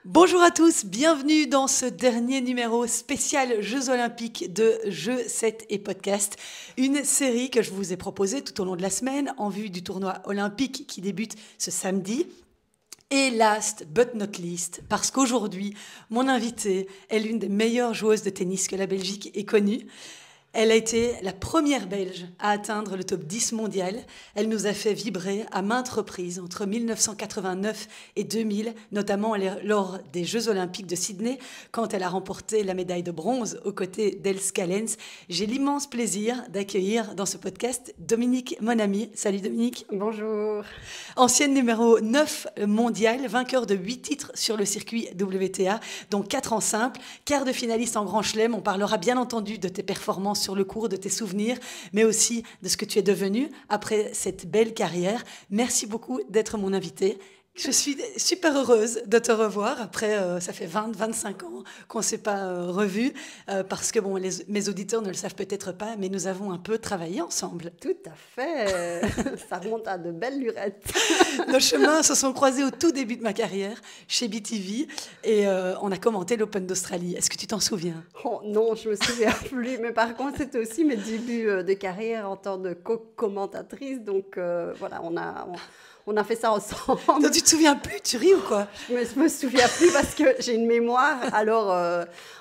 Bonjour à tous, bienvenue dans ce dernier numéro spécial Jeux Olympiques de Jeux 7 et Podcast, une série que je vous ai proposée tout au long de la semaine en vue du tournoi olympique qui débute ce samedi. Et last but not least, parce qu'aujourd'hui, mon invitée est l'une des meilleures joueuses de tennis que la Belgique ait connue. Elle a été la première Belge à atteindre le top 10 mondial. Elle nous a fait vibrer à maintes reprises entre 1989 et 2000, notamment lors des Jeux Olympiques de Sydney, quand elle a remporté la médaille de bronze aux côtés d'Els Callens. J'ai l'immense plaisir d'accueillir dans ce podcast Dominique Monami. Salut Dominique. Bonjour. Ancienne numéro 9 mondial, vainqueur de 8 titres sur le circuit WTA, dont 4 en simple, quart de finaliste en Grand Chelem. On parlera bien entendu de tes performances sur le cours, de tes souvenirs, mais aussi de ce que tu es devenu après cette belle carrière. Merci beaucoup d'être mon invitée. Je suis super heureuse de te revoir après, ça fait 20-25 ans qu'on ne s'est pas revus, parce que bon, mes auditeurs ne le savent peut-être pas, mais nous avons un peu travaillé ensemble. Tout à fait, ça remonte à de belles lurettes. Nos chemins se sont croisés au tout début de ma carrière chez BTV et on a commenté l'Open d'Australie. Est-ce que tu t'en souviens? Oh, non, je me souviens plus, mais par contre c'était aussi mes débuts de carrière en tant que co-commentatrice, donc voilà, on a fait ça ensemble. Donc, tu te souviens plus? Tu ris ou quoi? Je me souviens plus parce que j'ai une mémoire alors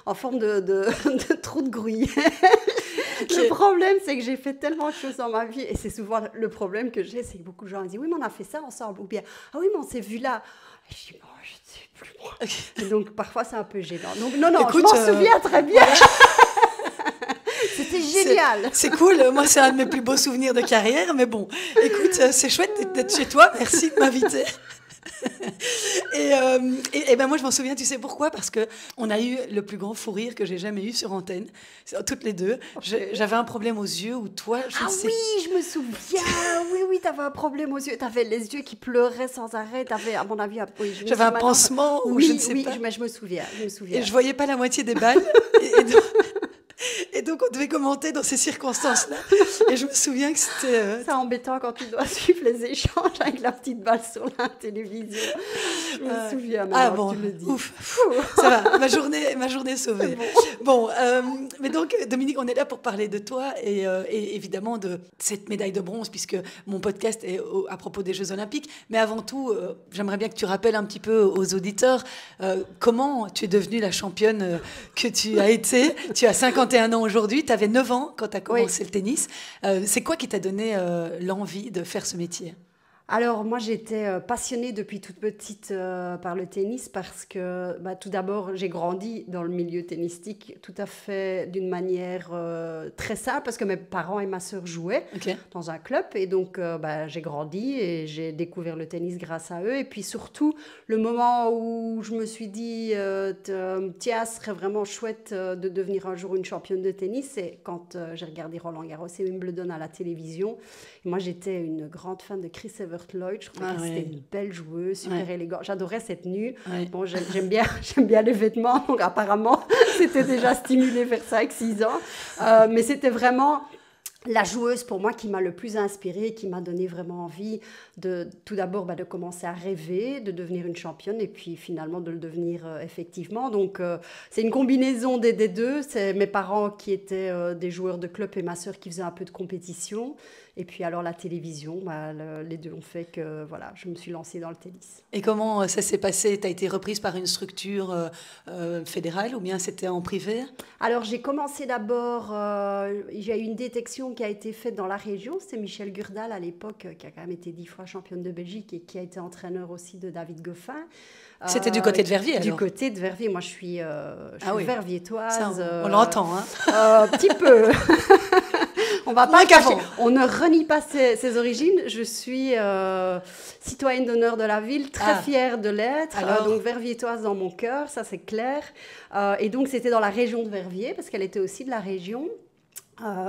en forme de trou de gruyère. Okay. Le problème, c'est que j'ai fait tellement de choses dans ma vie et c'est souvent le problème que j'ai, c'est que beaucoup de gens disent « Oui, mais on a fait ça ensemble » ou bien « Ah oui, mais on s'est vu là ». Et je dis « Bon, je ne sais plus moi. Okay. » Donc parfois, c'est un peu gênant. Donc non, écoute, je m'en souviens très bien. Voilà. C'était génial. C'est cool. Moi, c'est un de mes plus beaux souvenirs de carrière. Mais bon, écoute, c'est chouette d'être chez toi. Merci de m'inviter. Et ben moi, je m'en souviens, tu sais pourquoi? Parce qu'on a eu le plus grand fou rire que j'ai jamais eu sur antenne, toutes les deux. J'avais un problème aux yeux, ou toi, je ne sais... oui, je me souviens. Oui, tu avais un problème aux yeux. Tu avais les yeux qui pleuraient sans arrêt. Tu avais, à mon avis, j'avais un pansement, ou je ne sais pas. Oui, mais je me souviens. Et je voyais pas la moitié des balles. Et donc, on devait commenter dans ces circonstances-là. Et je me souviens que c'était... C'est embêtant quand tu dois suivre les échanges avec la petite balle sur la télévision. Je me souviens maintenant que tu le dis. Ouf. Ça va, ma journée est sauvée. Bon, mais donc, Dominique, on est là pour parler de toi et évidemment de cette médaille de bronze, puisque mon podcast est à propos des Jeux Olympiques. Mais avant tout, j'aimerais bien que tu rappelles un petit peu aux auditeurs comment tu es devenue la championne que tu as été. Tu as 51 ans aujourd'hui, tu avais 9 ans quand tu as commencé le tennis. C'est quoi qui t'a donné l'envie de faire ce métier? Alors, moi, j'étais passionnée depuis toute petite par le tennis parce que, tout d'abord, j'ai grandi dans le milieu tennistique tout à fait d'une manière très simple parce que mes parents et ma sœur jouaient dans un club. Et donc, j'ai grandi et j'ai découvert le tennis grâce à eux. Et puis, surtout, le moment où je me suis dit, tiens, ce serait vraiment chouette de devenir un jour une championne de tennis, c'est quand j'ai regardé Roland-Garros et Wimbledon à la télévision. Et moi, j'étais une grande fan de Chris Evert Lloyd, je trouvais que c'était une belle joueuse, super élégante. J'adorais cette tenue. Bon, j'aime bien les vêtements, donc apparemment, c'était déjà stimulé vers 5-6 ans. Mais c'était vraiment la joueuse pour moi qui m'a le plus inspirée, qui m'a donné vraiment envie tout d'abord de commencer à rêver, de devenir une championne et puis finalement de le devenir effectivement. Donc c'est une combinaison des deux. C'est mes parents qui étaient des joueurs de club et ma sœur qui faisait un peu de compétition. Et puis alors la télévision, les deux ont fait que voilà, je me suis lancée dans le tennis. Et comment ça s'est passé? Tu as été reprise par une structure fédérale ou bien c'était en privé? Alors j'ai commencé d'abord, il y a eu une détection qui a été faite dans la région. C'était Michel Gurdal à l'époque, qui a quand même été 10 fois championne de Belgique et qui a été entraîneur aussi de David Goffin. C'était du côté de Verviers alors? Du côté de Verviers. Moi je suis verviétoise. Ça, on l'entend, hein? Un petit peu. On va pas cacher. On ne renie pas ses origines. Je suis citoyenne d'honneur de la ville, très fière de l'être. Donc verviétoise dans mon cœur, ça c'est clair. Et donc c'était dans la région de Verviers, parce qu'elle était aussi de la région.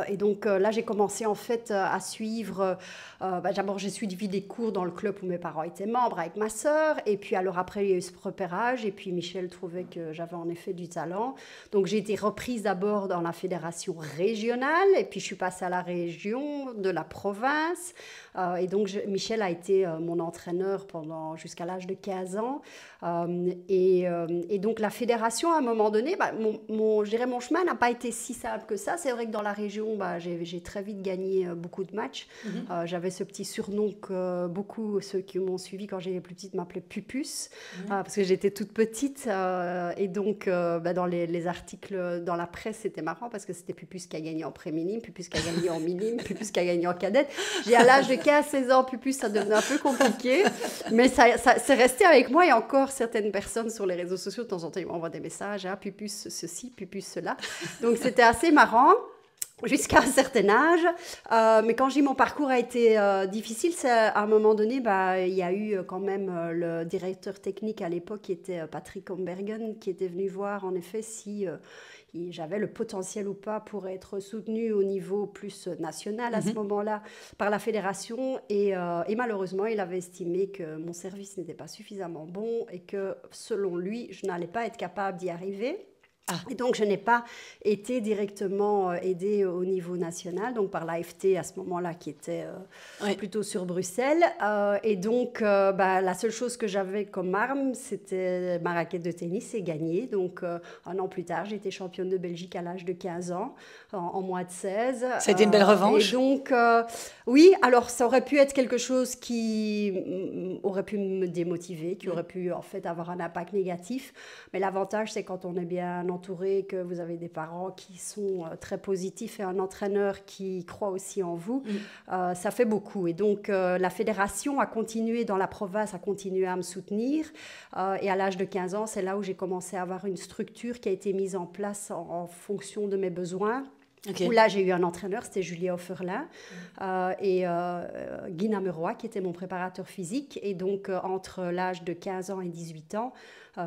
Et donc là, j'ai commencé en fait à suivre. D'abord, j'ai suivi des cours dans le club où mes parents étaient membres avec ma sœur. Et puis alors après, il y a eu ce repérage. Et puis Michel trouvait que j'avais en effet du talent. Donc j'ai été reprise d'abord dans la fédération régionale. Et puis je suis passée à la région, de la province. Et donc Michel a été mon entraîneur jusqu'à l'âge de 15 ans. Et donc la fédération, à un moment donné, je dirais mon chemin n'a pas été si simple que ça. C'est vrai que dans la région, j'ai très vite gagné beaucoup de matchs. J'avais ce petit surnom que beaucoup, ceux qui m'ont suivi quand j'étais plus petite, m'appelaient Pupus, parce que j'étais toute petite. Et donc, dans les articles dans la presse, c'était marrant parce que c'était Pupus qui a gagné en pré-minime, Pupus qui a gagné en minime, Pupus qui a gagné en cadette. J'ai à l'âge de 15-16 ans, Pupus, ça devenait un peu compliqué. Mais ça c'est resté avec moi. Et encore, certaines personnes sur les réseaux sociaux, de temps en temps, ils m'envoient des messages, Pupus ceci, Pupus cela. Donc, c'était assez marrant. Jusqu'à un certain âge, mais quand j'ai mon parcours a été difficile, à un moment donné, il y a eu quand même le directeur technique à l'époque qui était Patrick Hombergen, qui était venu voir en effet si j'avais le potentiel ou pas pour être soutenu au niveau plus national à ce moment-là par la fédération. Et malheureusement, il avait estimé que mon service n'était pas suffisamment bon et que selon lui, je n'allais pas être capable d'y arriver. Et donc, je n'ai pas été directement aidée au niveau national, donc par l'AFT à ce moment-là, qui était plutôt sur Bruxelles. Et donc, la seule chose que j'avais comme arme, c'était ma raquette de tennis et gagner. Donc, un an plus tard, j'étais championne de Belgique à l'âge de 15 ans, en moins de 16. Ça a été une belle revanche. Et donc, oui, alors ça aurait pu être quelque chose qui aurait pu me démotiver, qui aurait pu en fait avoir un impact négatif. Mais l'avantage, c'est quand on est bien entouré, que vous avez des parents qui sont très positifs et un entraîneur qui croit aussi en vous, ça fait beaucoup. Et donc, la fédération a continué dans la province, a continué à me soutenir. Et à l'âge de 15 ans, c'est là où j'ai commencé à avoir une structure qui a été mise en place en fonction de mes besoins. Okay. Où là, j'ai eu un entraîneur, c'était Julien Offerlin, et Guy Nameroy, qui était mon préparateur physique. Et donc, entre l'âge de 15 ans et 18 ans,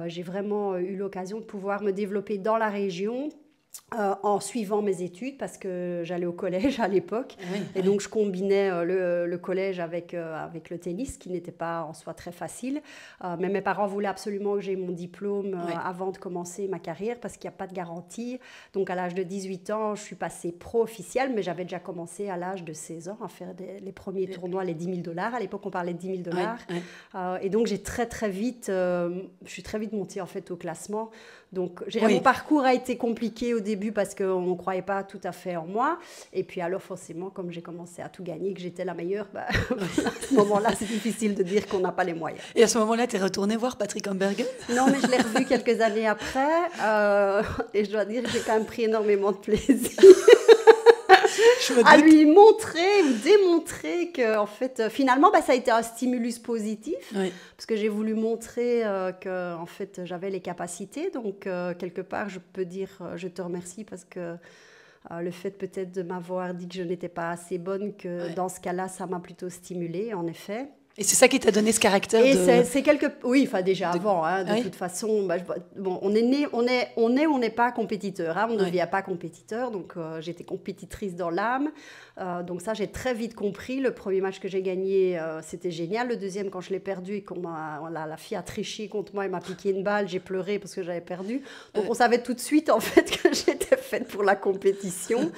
j'ai vraiment eu l'occasion de pouvoir me développer dans la région, en suivant mes études, parce que j'allais au collège à l'époque. Et donc, je combinais le collège avec le tennis, qui n'était pas en soi très facile. Mais mes parents voulaient absolument que j'aie mon diplôme avant de commencer ma carrière, parce qu'il n'y a pas de garantie. Donc, à l'âge de 18 ans, je suis passée pro officielle, mais j'avais déjà commencé à l'âge de 16 ans à faire les premiers tournois, les $10 000. À l'époque, on parlait de $10 000. Et donc, je suis très vite montée en fait au classement. Donc, mon parcours a été compliqué au début parce qu'on ne croyait pas tout à fait en moi. Et puis alors, forcément, comme j'ai commencé à tout gagner, que j'étais la meilleure, à ce moment-là, c'est difficile de dire qu'on n'a pas les moyens. Et à ce moment-là, tu es retournée voir Patrick Hombergen ? Non, mais je l'ai revu quelques années après. Et je dois dire que j'ai quand même pris énormément de plaisir. À lui montrer ou démontrer que, en fait, finalement, ça a été un stimulus positif, parce que j'ai voulu montrer que, en fait, j'avais les capacités. Donc, quelque part, je peux dire, je te remercie parce que le fait peut-être de m'avoir dit que je n'étais pas assez bonne, que dans ce cas-là, ça m'a plutôt stimulée, en effet. Et c'est ça qui t'a donné ce caractère Oui, enfin déjà avant, de toute façon, on est né, on est ou on n'est pas compétiteur, on ne devient pas compétiteur, donc j'étais compétitrice dans l'âme, donc ça j'ai très vite compris. Le premier match que j'ai gagné, c'était génial. Le deuxième, quand je l'ai perdu et la fille a triché contre moi et m'a piqué une balle, j'ai pleuré parce que j'avais perdu. Donc on savait tout de suite en fait que j'étais faite pour la compétition.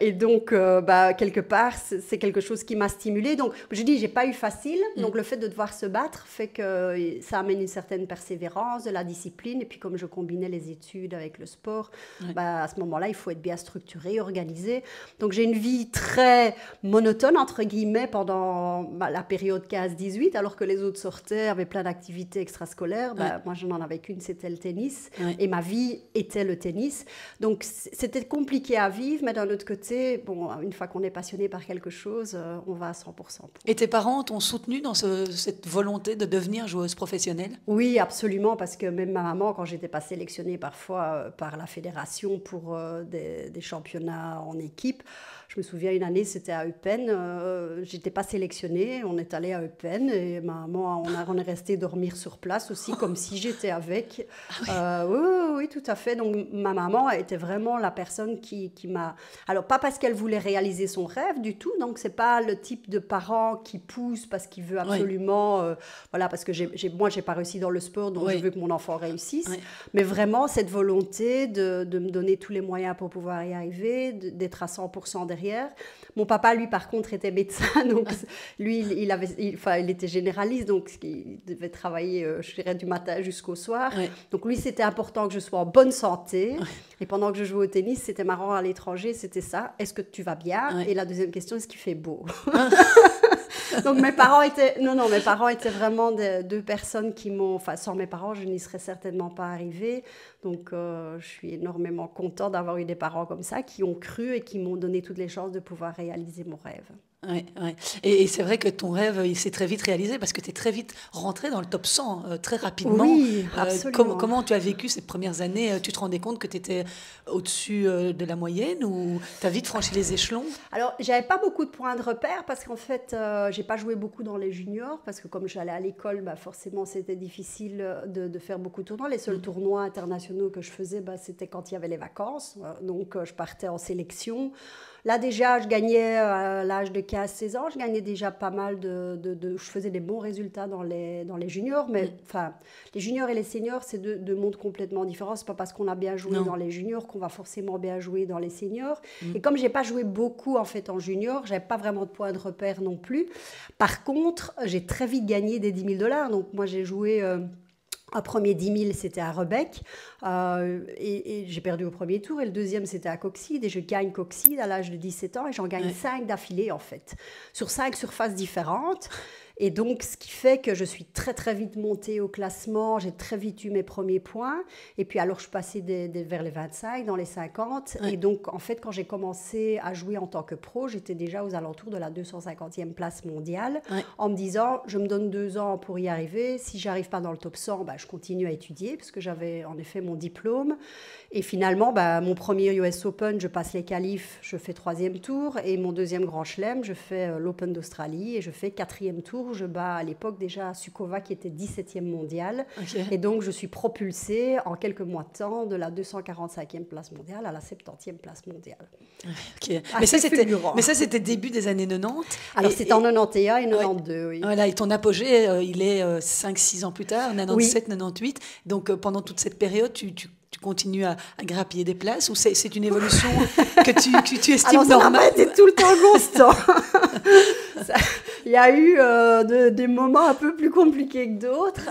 Et donc, quelque part, c'est quelque chose qui m'a stimulée. Donc, je dis, j'ai pas eu facile. Donc, le fait de devoir se battre fait que ça amène une certaine persévérance, de la discipline. Et puis, comme je combinais les études avec le sport, à ce moment-là, il faut être bien structuré, organisé. Donc, j'ai une vie très monotone, entre guillemets, pendant la période 15-18, alors que les autres sortaient, avaient plein d'activités extrascolaires. Moi, je n'en avais qu'une, c'était le tennis. Et ma vie était le tennis. Donc, c'était compliqué à vivre, mais d'un autre côté, une fois qu'on est passionné par quelque chose, on va à 100%. Et tes parents t'ont soutenu dans cette volonté de devenir joueuse professionnelle? Oui, absolument, parce que même ma maman, quand j'étais pas sélectionnée parfois par la fédération pour des championnats en équipe, je me souviens une année, c'était à Eupen, j'étais pas sélectionnée, on est allé à Eupen et ma maman, on est resté dormir sur place aussi, comme si j'étais avec. Oui, tout à fait. Donc ma maman était vraiment la personne qui m'a... Alors pas parce qu'elle voulait réaliser son rêve du tout, donc c'est pas le type de parent qui pousse parce qu'il veut absolument... voilà, parce que moi, j'ai pas réussi dans le sport, donc je veux que mon enfant réussisse. Mais vraiment, cette volonté de me donner tous les moyens pour pouvoir y arriver, d'être à 100% derrière. Mon papa, lui, par contre, était médecin, donc lui, il était généraliste, donc il devait travailler, je dirais, du matin jusqu'au soir. Donc lui, c'était important que je sois en bonne santé. Et pendant que je jouais au tennis, c'était marrant à l'étranger, c'était ça. Est-ce que tu vas bien? Et la deuxième question, est-ce qu'il fait beau? Donc mes parents étaient vraiment deux personnes qui m'ont... Enfin, sans mes parents, je n'y serais certainement pas arrivée. Donc je suis énormément contente d'avoir eu des parents comme ça qui ont cru et qui m'ont donné toutes les chances de pouvoir réaliser mon rêve. Ouais. Et c'est vrai que ton rêve, il s'est très vite réalisé parce que tu es très vite rentrée dans le top 100, très rapidement. Oui, absolument. Comment tu as vécu ces premières années? Tu te rendais compte que tu étais au-dessus de la moyenne ou tu as vite franchi les échelons? Alors, j'avais pas beaucoup de points de repère parce qu'en fait, j'ai pas joué beaucoup dans les juniors parce que comme j'allais à l'école, forcément, c'était difficile de faire beaucoup de tournois. Les seuls tournois internationaux que je faisais, c'était quand il y avait les vacances. Donc, je partais en sélection. Là, déjà, je gagnais à l'âge de 15-16 ans, je gagnais déjà pas mal je faisais des bons résultats dans les juniors, mais les juniors et les seniors, c'est deux mondes complètement différents. C'est pas parce qu'on a bien joué dans les juniors qu'on va forcément bien jouer dans les seniors. Et comme j'ai pas joué beaucoup, en fait, en junior, j'avais pas vraiment de points de repère non plus. Par contre, j'ai très vite gagné des $10 000. Donc, moi, j'ai joué... Un premier 10 000, c'était à Rebec et j'ai perdu au premier tour. Et le deuxième, c'était à Coxide et je gagne Coxide à l'âge de 17 ans et j'en gagne 5 d'affilée en fait, sur 5 surfaces différentes. Et donc, ce qui fait que je suis très, très vite montée au classement. J'ai très vite eu mes premiers points. Et puis, alors, je passais vers les 25, dans les 50. Et donc, en fait, quand j'ai commencé à jouer en tant que pro, j'étais déjà aux alentours de la 250e place mondiale en me disant, je me donne 2 ans pour y arriver. Si je n'arrive pas dans le top 100, je continue à étudier parce que j'avais en effet mon diplôme. Et finalement, mon premier US Open, je passe les qualifs, je fais 3e tour. Et mon deuxième Grand Chelem, je fais l'Open d'Australie et je fais 4e tour. Je bats à l'époque déjà Suková qui était 17e mondiale. Et donc, je suis propulsée en quelques mois de temps de la 245e place mondiale à la 70e place mondiale. Mais ça, c'était début des années 90. Alors, c'était en 91 et 92, oui. Voilà, et ton apogée, il est 5-6 ans plus tard, 97, 98. Donc, pendant toute cette période, tu continues à grappiller des places ou c'est une évolution que tu estimes normale? Alors, ça n'a pas été tout le temps constant. Il y a eu des moments un peu plus compliqués que d'autres.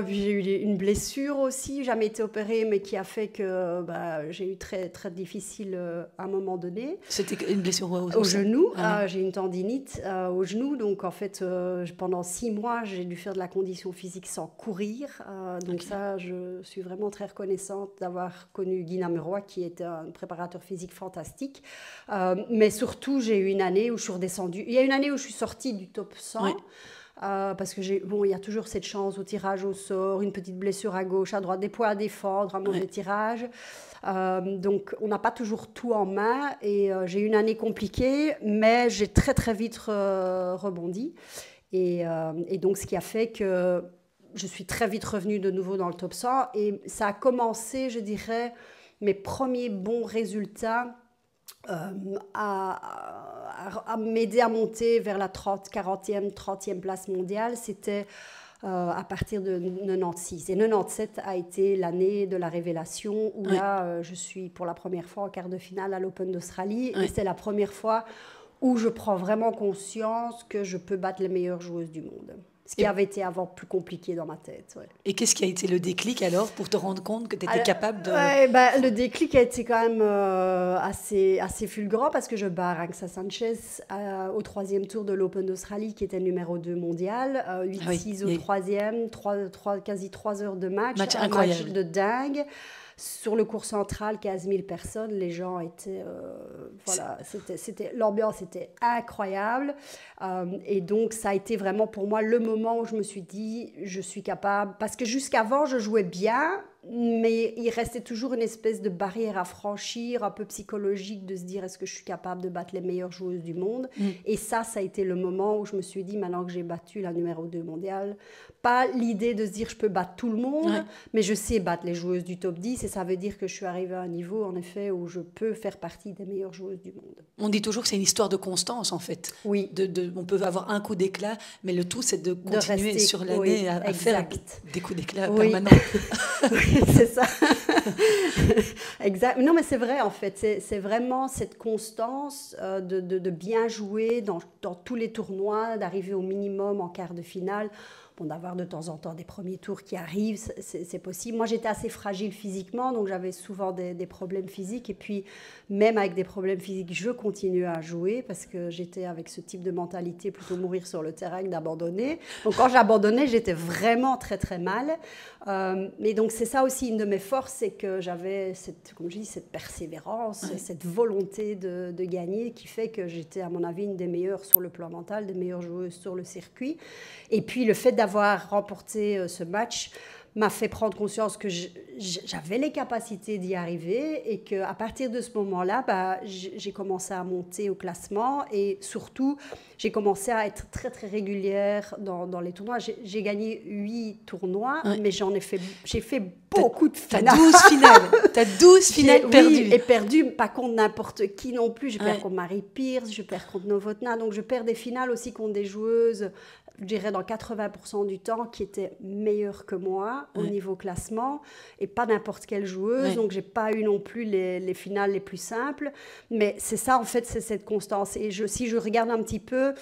J'ai eu une blessure aussi, jamais été opérée, mais qui a fait que j'ai eu très, très difficile à un moment donné. C'était une blessure au genou. J'ai une tendinite au genou. Donc, en fait, pendant 6 mois, j'ai dû faire de la condition physique sans courir. Donc, ça, je suis vraiment très reconnaissante d'avoir connu Guy Nameroy, qui était un préparateur physique fantastique. Mais surtout, j'ai eu une année où je suis redescendue. Il y a une année où je suis sortie du top 100. Parce que il y a toujours cette chance au tirage au sort, une petite blessure à gauche, à droite, des points à défendre, un mauvais tirage. Donc, on n'a pas toujours tout en main. Et j'ai eu une année compliquée, mais j'ai très, très vite rebondi. Et donc, ce qui a fait que je suis très vite revenue de nouveau dans le top 100. Et ça a commencé, je dirais, mes premiers bons résultats à m'aider à monter vers la 40e, 30e place mondiale. C'était à partir de 96. Et 97 a été l'année de la révélation où là, je suis pour la première fois en quart de finale à l'Open d'Australie. Et c'est la première fois où je prends vraiment conscience que je peux battre les meilleures joueuses du monde. Ce qui avait été avant plus compliqué dans ma tête. Et qu'est-ce qui a été le déclic alors pour te rendre compte que tu étais capable de... Le déclic a été quand même assez fulgurant parce que je bats Arantxa Sanchez au 3e tour de l'Open d'Australie qui était numéro 2 mondial, 8-6 au 3e, quasi 3 heures de match, un incroyable. match de dingue. Sur le cours central, 15 000 personnes, les gens étaient... voilà, l'ambiance était incroyable. Et donc, ça a été vraiment pour moi le moment où je me suis dit, je suis capable... Parce que jusqu'avant, je jouais bien, mais il restait toujours une espèce de barrière à franchir, un peu psychologique, de se dire, est-ce que je suis capable de battre les meilleures joueuses du monde? Et ça a été le moment où je me suis dit, maintenant que j'ai battu la numéro 2 mondiale, pas l'idée de se dire, je peux battre tout le monde, mais je sais battre les joueuses du top 10, et ça veut dire que je suis arrivée à un niveau, en effet, où je peux faire partie des meilleures joueuses du monde. On dit toujours que c'est une histoire de constance, en fait. Oui. On peut avoir un coup d'éclat, mais le tout, c'est de continuer rester, sur l'année à faire des coups d'éclat permanents. Oui, c'est ça. Exact. Non, mais c'est vrai, en fait. C'est vraiment cette constance de bien jouer dans tous les tournois, d'arriver au minimum en quart de finale. Bon, d'avoir de temps en temps des premiers tours qui arrivent, c'est possible. Moi, j'étais assez fragile physiquement, donc j'avais souvent des problèmes physiques. Et puis, même avec des problèmes physiques, je continuais à jouer parce que j'étais avec ce type de mentalité, plutôt mourir sur le terrain que d'abandonner. Donc, quand j'abandonnais, j'étais vraiment très, très mal. Mais donc, c'est ça aussi une de mes forces, c'est que j'avais, comme je dis, cette persévérance, cette volonté de gagner qui fait que j'étais, à mon avis, une des meilleures sur le plan mental, des meilleures joueuses sur le circuit. Et puis, le fait d'avoir remporté ce match m'a fait prendre conscience que j'avais les capacités d'y arriver et qu'à partir de ce moment-là, j'ai commencé à monter au classement et surtout, j'ai commencé à être très, très régulière dans les tournois. J'ai gagné 8 tournois, mais j'ai fait beaucoup de finales. T'as 12 finales perdues. Oui, et perdues, pas contre n'importe qui non plus. Je perds contre Marie Pierce, je perds contre Novotná, donc je perds des finales aussi contre des joueuses, je dirais dans 80% du temps, qui étaient meilleures que moi au niveau classement, et pas n'importe quelle joueuse, donc j'ai pas eu non plus les finales les plus simples, mais c'est ça en fait, c'est cette constance. Et si je regarde un petit peu,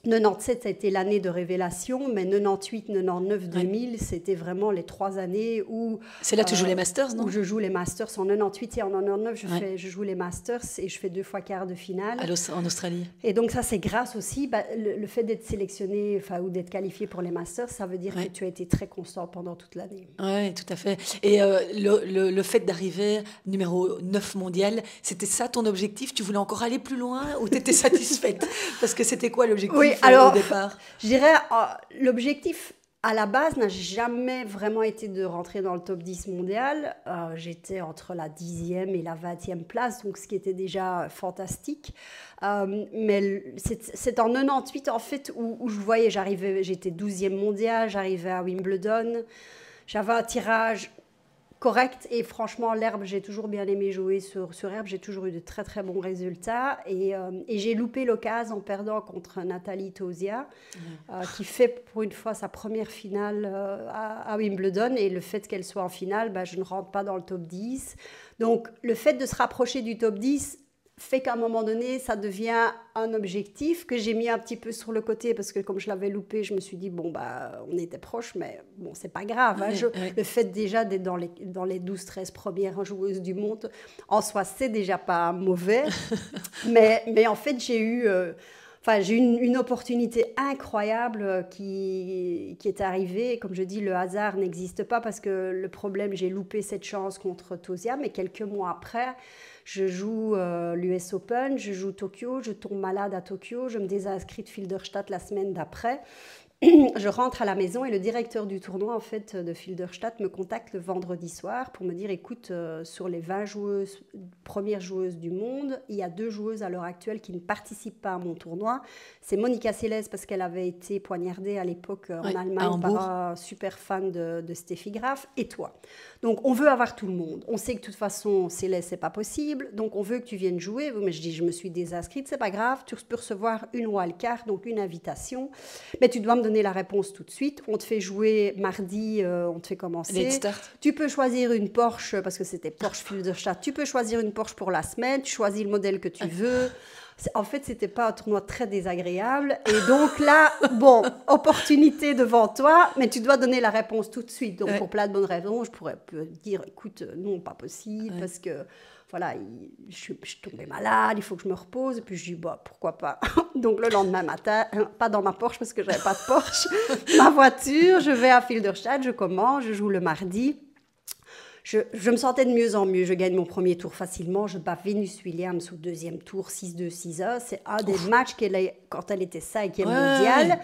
97, ça a été l'année de révélation, mais 98, 99, 2000, c'était vraiment les 3 années où... C'est là que tu joues les Masters, non? Où je joue les Masters en 98 et en 99, je joue les Masters et je fais 2 fois quart de finale. En Australie. Et donc ça, c'est grâce aussi, le fait d'être sélectionné ou d'être qualifié pour les Masters, ça veut dire que tu as été très constant pendant toute l'année. Oui, tout à fait. Et le fait d'arriver numéro 9 mondial, c'était ça ton objectif? Tu voulais encore aller plus loin ou tu étais satisfaite? Parce que c'était quoi l'objectif? Oui, alors, au départ? Je dirais, l'objectif à la base n'a jamais vraiment été de rentrer dans le top 10 mondial. J'étais entre la 10e et la 20e place, donc ce qui était déjà fantastique. Mais c'est en 98 en fait où je voyais, j'étais 12e mondial, j'arrivais à Wimbledon, j'avais un tirage correct, et franchement l'herbe, j'ai toujours bien aimé jouer sur herbe, j'ai toujours eu de très très bons résultats, et j'ai loupé l'occasion en perdant contre Nathalie Tauziat, qui fait pour une fois sa première finale à Wimbledon, et le fait qu'elle soit en finale, je ne rentre pas dans le top 10, donc le fait de se rapprocher du top 10 fait qu'à un moment donné, ça devient un objectif que j'ai mis un petit peu sur le côté parce que comme je l'avais loupé, je me suis dit, on était proches, mais bon, c'est pas grave. Le fait déjà d'être dans les 12-13 premières joueuses du monde, en soi, c'est déjà pas mauvais. mais en fait, j'ai eu une opportunité incroyable qui est arrivée. Comme je dis, le hasard n'existe pas parce que le problème, j'ai loupé cette chance contre Tauziat, mais quelques mois après, je joue l'US Open, je joue Tokyo, je tombe malade à Tokyo, je me désinscris de Filderstadt la semaine d'après. Je rentre à la maison et le directeur du tournoi en fait, de Filderstadt me contacte le vendredi soir pour me dire, écoute, sur les 20 premières joueuses du monde, il y a 2 joueuses à l'heure actuelle qui ne participent pas à mon tournoi. C'est Monica Seles parce qu'elle avait été poignardée à l'époque en Allemagne par un super fan de Steffi Graf, et toi. Donc on veut avoir tout le monde. On sait que de toute façon Seles c'est pas possible, donc on veut que tu viennes jouer. Mais je dis, je me suis désinscrite, c'est pas grave, tu peux recevoir une wildcard, donc une invitation, mais tu dois me donner la réponse tout de suite. On te fait jouer mardi, on te fait commencer. Tu peux choisir une Porsche, parce que c'était Porsche Filderstadt. Tu peux choisir une Porsche pour la semaine, tu choisis le modèle que tu veux. En fait, c'était pas un tournoi très désagréable. Et donc là, opportunité devant toi, mais tu dois donner la réponse tout de suite. Donc pour plein de bonnes raisons, je pourrais dire, écoute, non, pas possible, parce que voilà, je suis tombée malade, il faut que je me repose. Et puis je dis, pourquoi pas. Donc le lendemain matin, pas dans ma Porsche parce que j'avais pas de Porsche, ma voiture, je vais à Filderstadt, je commence, je joue le mardi. Je me sentais de mieux en mieux. Je gagne mon premier tour facilement. Je bats Venus Williams au deuxième tour, 6-2, 6-1. C'est un des matchs quand elle était 5e mondiale.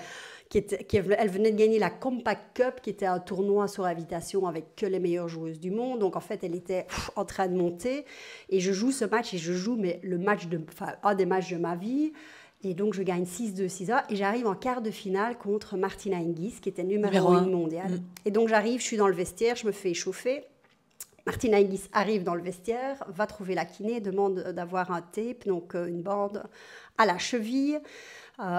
Elle venait de gagner la Compact Cup, qui était un tournoi sur invitation avec que les meilleures joueuses du monde. Donc, en fait, elle était en train de monter. Et je joue ce match, et je joue un des matchs de ma vie. Et donc, je gagne 6-2, 6-1. Et j'arrive en quart de finale contre Martina Hingis, qui était numéro 1 mondiale. Et donc, je suis dans le vestiaire, je me fais échauffer. Martina Hingis arrive dans le vestiaire, va trouver la kiné, demande d'avoir un tape, donc une bande à la cheville.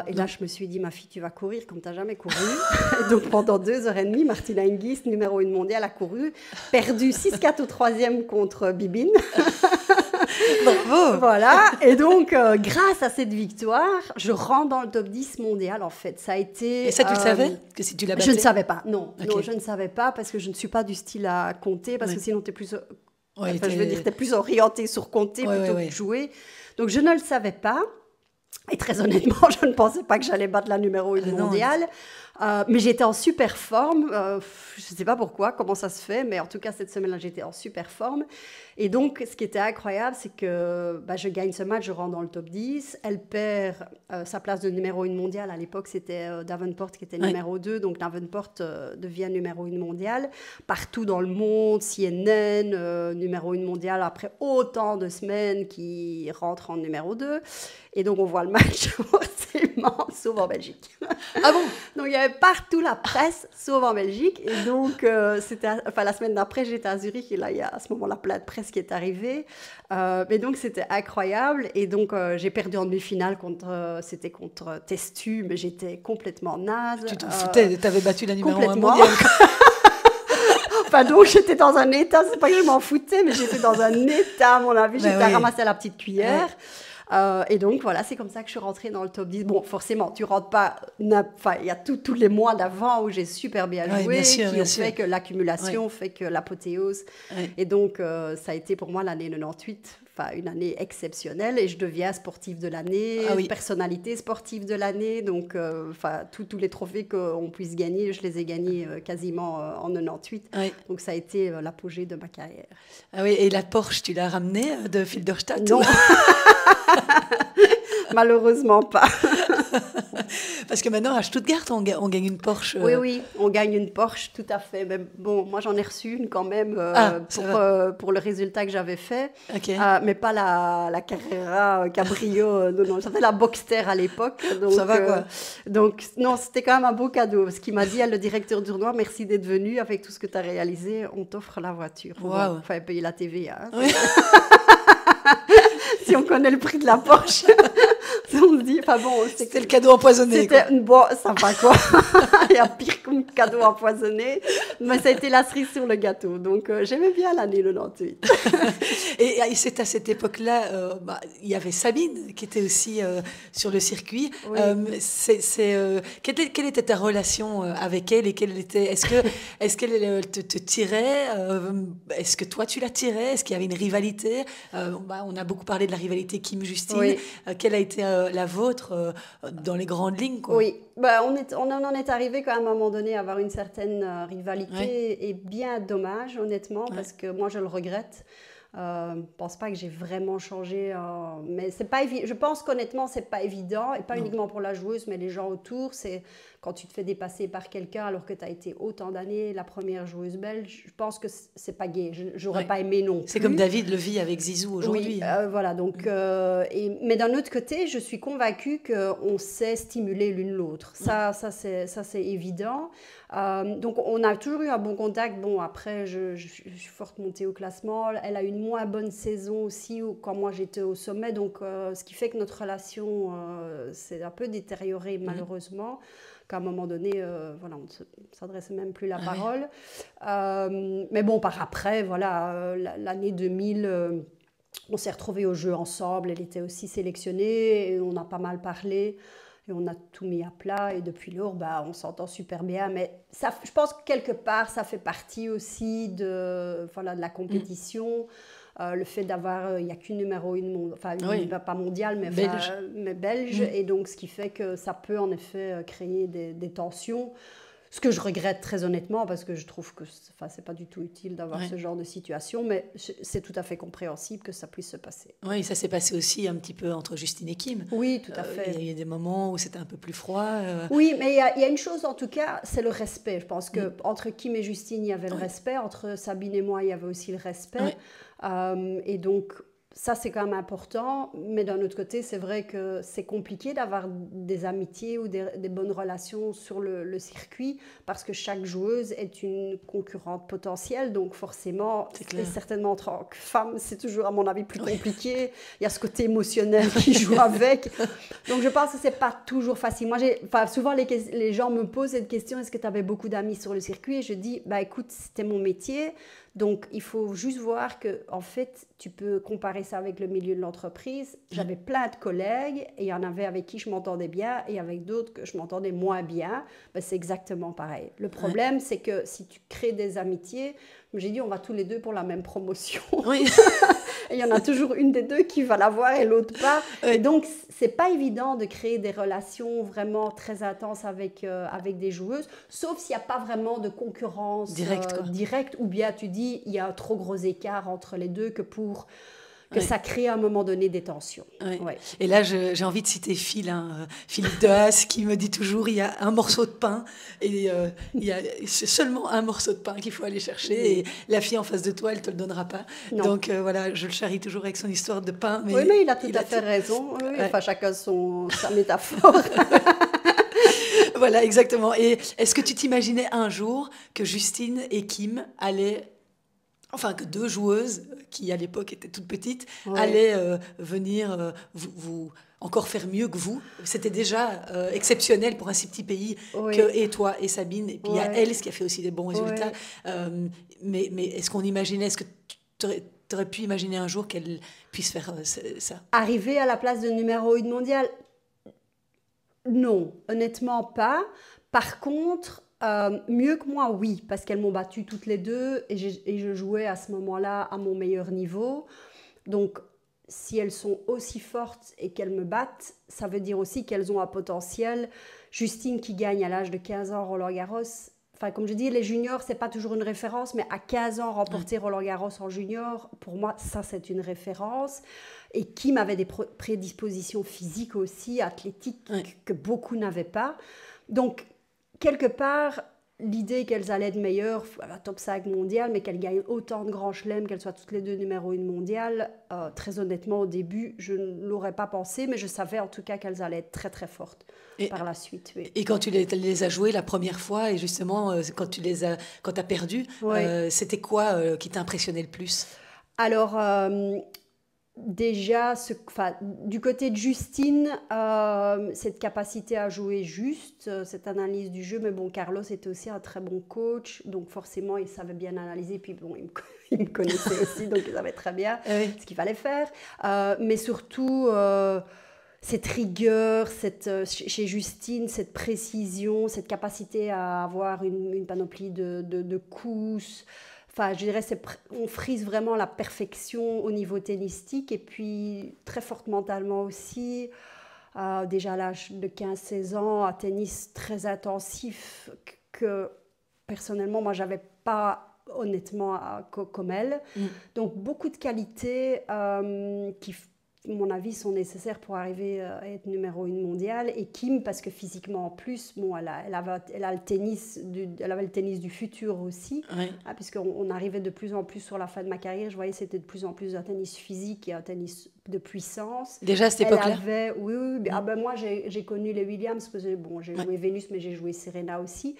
Et là, je me suis dit, ma fille, tu vas courir comme tu n'as jamais couru. Donc, pendant 2h30, Martina Hingis, numéro 1 mondiale, a couru, perdu 6-4 au 3e contre Bibin. Bravo. Voilà. Et donc, grâce à cette victoire, je rentre dans le top 10 mondial, en fait. Ça a été... Et ça, tu le savais que si tu l'as battu? Je ne savais pas, non. Okay. Non, je ne savais pas parce que je ne suis pas du style à compter, parce que sinon, tu es plus... je veux dire, tu es plus orienté sur compter plutôt que jouer. Donc, je ne le savais pas. Et très honnêtement, je ne pensais pas que j'allais battre la numéro 1 mondiale. Mais j'étais en super forme. Je ne sais pas pourquoi, comment ça se fait, mais en tout cas, cette semaine-là, j'étais en super forme. Et donc, ce qui était incroyable, c'est que je gagne ce match, je rentre dans le top 10. Elle perd sa place de numéro 1 mondiale. À l'époque, c'était Davenport qui était numéro 2. Donc, Davenport devient numéro 1 mondiale. Partout dans le monde, CNN, numéro 1 mondiale, après autant de semaines qui rentre en numéro 2. Et donc, on voit le match forcément, sauf en Belgique. Ah bon? Donc, il y avait partout la presse, sauf en Belgique. Et donc, la semaine d'après, j'étais à Zurich. Et là, il y a à ce moment-là plein de presse qui est arrivée. Mais donc, c'était incroyable. Et donc, j'ai perdu en demi-finale contre Testu, mais j'étais complètement naze. Tu t'en foutais, tu avais battu la numéro 1 mondiale. Enfin, donc, j'étais dans un état, c'est pas que je m'en foutais, mais j'étais dans un état, à mon avis. J'étais à ramasser à la petite cuillère. Ouais. Et donc, voilà, c'est comme ça que je suis rentrée dans le top 10. Bon, forcément, tu rentres pas... Enfin, il y a tous les mois d'avant où j'ai super bien joué, fait que l'accumulation fait que l'apothéose. Ouais. Et donc, ça a été pour moi l'année 98, une année exceptionnelle. Et je deviens sportive de l'année, personnalité sportive de l'année. Donc, tous les trophées qu'on puisse gagner, je les ai gagnés quasiment en 98. Ouais. Donc, ça a été l'apogée de ma carrière. Ah oui, et la Porsche, tu l'as ramenée de Filderstadt? Non. Malheureusement pas. Parce que maintenant, à Stuttgart, on gagne une Porsche. Oui, on gagne une Porsche, tout à fait. Mais bon, moi, j'en ai reçu une quand même pour le résultat que j'avais fait. Okay. Mais pas la Carrera Cabrio. Non, c'était la Boxster à l'époque. Donc, ça va, quoi. Donc, non, c'était quand même un beau cadeau. Parce qu'il m'a dit, le directeur du tournoi, merci d'être venu. Avec tout ce que tu as réalisé, on t'offre la voiture. Wow. Il fallait payer la TVA. Hein, oui. Si on connaît le prix de la Porsche, on se dit, c'était le cadeau empoisonné. C'était bon, sympa quoi. Il y a pire comme cadeau empoisonné, mais ça a été la cerise sur le gâteau. Donc j'aimais bien l'année 98. Et c'est à cette époque-là, il y avait Sabine qui était aussi sur le circuit. Oui. Quelle était ta relation avec elle et est-ce qu'elle te tirait? Est-ce que toi tu la tirais? Est-ce qu'il y avait une rivalité? On a beaucoup parlé de la rivalité Kim-Justine. Oui. Quelle a été la vôtre dans les grandes lignes, quoi? Oui, on en est arrivé quand même à un moment donné à avoir une certaine rivalité et bien dommage, honnêtement, parce que moi je le regrette. Je ne pense pas que j'ai vraiment changé, mais c'est pas je pense qu'honnêtement c'est pas évident, et pas uniquement pour la joueuse mais les gens autour. C'est quand tu te fais dépasser par quelqu'un alors que tu as été autant d'années la première joueuse belge, je pense que c'est pas gai, j'aurais pas aimé non plus. C'est comme David le vit avec Zizou aujourd'hui. Oui, voilà, donc, mais d'un autre côté je suis convaincue qu'on sait stimuler l'une l'autre, ça c'est évident. Donc on a toujours eu un bon contact. Bon, après je suis forte montée au classement, elle a une moins bonne saison aussi quand moi j'étais au sommet, donc ce qui fait que notre relation s'est un peu détériorée malheureusement, qu'à un moment donné on ne s'adressait même plus la parole. Mais bon, par après l'année 2000 on s'est retrouvés au jeu ensemble, elle était aussi sélectionnée et on a pas mal parlé. Et on a tout mis à plat et depuis lors, on s'entend super bien. Mais ça, je pense que quelque part, ça fait partie aussi de la compétition. Le fait d'avoir, il n'y a qu'une numéro 1, pas mondiale, mais belge. Et donc, ce qui fait que ça peut en effet créer des tensions. Ce que je regrette très honnêtement, parce que je trouve que c'est pas du tout utile d'avoir ce genre de situation, mais c'est tout à fait compréhensible que ça puisse se passer. Oui, ça s'est passé aussi un petit peu entre Justine et Kim. Oui, tout à fait. Il y a des moments où c'était un peu plus froid. Oui, mais il y a une chose en tout cas, c'est le respect. Je pense qu'entre Kim et Justine, il y avait le respect. Entre Sabine et moi, il y avait aussi le respect. Et donc, ça, c'est quand même important. Mais d'un autre côté, c'est vrai que c'est compliqué d'avoir des amitiés ou des bonnes relations sur le circuit parce que chaque joueuse est une concurrente potentielle. Donc, forcément, et certainement en tant que femme, c'est toujours, à mon avis, plus compliqué. Il y a ce côté émotionnel qui joue avec. Donc, je pense que ce n'est pas toujours facile. Moi, souvent, les gens me posent cette question, est-ce que tu avais beaucoup d'amis sur le circuit? Et je dis, bah, écoute, c'était mon métier. Donc, il faut juste voir que, en fait, tu peux comparer ça avec le milieu de l'entreprise. J'avais plein de collègues et il y en avait avec qui je m'entendais bien et avec d'autres que je m'entendais moins bien. Ben, c'est exactement pareil. Le problème, c'est que si tu crées des amitiés, j'ai dit, on va tous les deux pour la même promotion. Oui. Et il y en a toujours une des deux qui va l'avoir et l'autre pas. Oui. Et donc, c'est pas évident de créer des relations vraiment très intenses avec des joueuses, sauf s'il n'y a pas vraiment de concurrence directe, ou bien tu dis, il y a un trop gros écart entre les deux que pour que ça crée à un moment donné des tensions. Oui. Ouais. Et là, j'ai envie de citer Philippe Dehaas qui me dit toujours, il y a un morceau de pain et il y a seulement un morceau de pain qu'il faut aller chercher et la fille en face de toi, elle ne te le donnera pas. Non. Donc voilà, je le charrie toujours avec son histoire de pain. Mais oui, mais il a tout à fait raison. Oui, enfin, chacun sa métaphore. Voilà, exactement. Et est-ce que tu t'imaginais un jour que Justine et Kim allaient... Enfin, que deux joueuses, qui à l'époque étaient toutes petites, allaient venir vous encore faire mieux que vous. C'était déjà exceptionnel pour un si petit pays que et toi et Sabine. Et puis il y a Else qui a fait aussi des bons résultats. Mais est-ce qu'on imaginait, est-ce que tu aurais pu imaginer un jour qu'elle puisse faire ça? Arriver à la place de numéro 1 mondial? Non, honnêtement pas. Par contre... mieux que moi, oui, parce qu'elles m'ont battue toutes les deux et je jouais à ce moment-là à mon meilleur niveau. Donc, si elles sont aussi fortes et qu'elles me battent, ça veut dire aussi qu'elles ont un potentiel. Justine qui gagne à l'âge de 15 ans Roland-Garros, enfin, comme je dis, les juniors, c'est pas toujours une référence, mais à 15 ans, remporter Roland-Garros en junior, pour moi, ça, c'est une référence. Et Kim avait des prédispositions physiques aussi, athlétiques, que beaucoup n'avaient pas. Donc, quelque part, l'idée qu'elles allaient être meilleures à la top 5 mondiale, mais qu'elles gagnent autant de grands chelems, qu'elles soient toutes les deux numéro 1 mondiale, très honnêtement, au début, je ne l'aurais pas pensé, mais je savais en tout cas qu'elles allaient être très très fortes par la suite. Oui. Et quand tu les as jouées la première fois, et justement, quand tu as perdu, c'était quoi qui t'impressionnait le plus? Alors... déjà, du côté de Justine, cette capacité à jouer juste, cette analyse du jeu, mais bon, Carlos était aussi un très bon coach, donc forcément, il savait bien analyser, puis bon, il me connaissait aussi, donc il savait très bien ce qu'il fallait faire. Mais surtout, cette rigueur, chez Justine, cette précision, cette capacité à avoir une panoplie de coups. Enfin, je dirais, on frise vraiment la perfection au niveau tennistique et puis très forte mentalement aussi. Déjà à l'âge de 15-16 ans, un tennis très intensif que personnellement, moi, je n'avais pas honnêtement comme elle. Donc, beaucoup de qualités qui, à mon avis, sont nécessaires pour arriver à être numéro 1 mondiale. Et Kim, parce que physiquement en plus, bon, elle avait le tennis du futur aussi, puisqu'on arrivait de plus en plus sur la fin de ma carrière, je voyais que c'était de plus en plus un tennis physique et un tennis de puissance. Déjà à cette époque-là? Oui. Moi, j'ai connu les Williams, parce que j'ai joué Vénus, mais j'ai joué Serena aussi.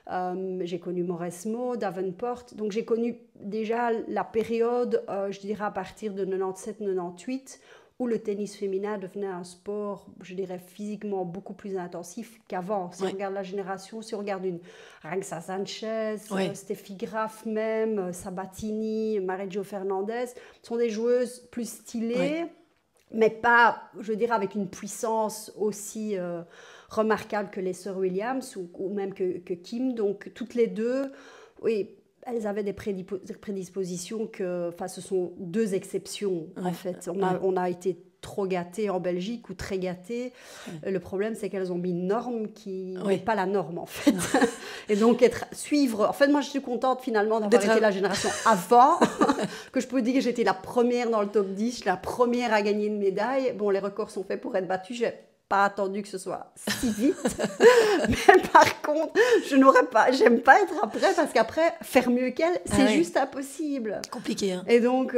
J'ai connu Mauresmo, Davenport, donc j'ai connu déjà la période, je dirais à partir de 97-98, où le tennis féminin devenait un sport, je dirais, physiquement beaucoup plus intensif qu'avant. Si on regarde la génération, si on regarde une Arantxa Sanchez, Steffi Graf même, Sabatini, Mareggio Fernandez, sont des joueuses plus stylées, mais pas, je dirais, avec une puissance aussi remarquable que les sœurs Williams ou même que Kim. Donc, toutes les deux, elles avaient des prédispositions ce sont deux exceptions, en fait. On a été trop gâtées en Belgique ou très gâtées. Le problème, c'est qu'elles ont mis une norme qui n'est pas la norme, en fait. Et donc, suivre... En fait, moi, je suis contente, finalement, d'avoir été la génération avant, que je peux dire que j'étais la première dans le top 10, la première à gagner une médaille. Bon, les records sont faits pour être battus. J'ai pas attendu que ce soit si vite. Mais par contre, j'aime pas être après, parce qu'apraprès, faire mieux qu'elle, c'est juste impossible. Compliqué, hein. Et donc,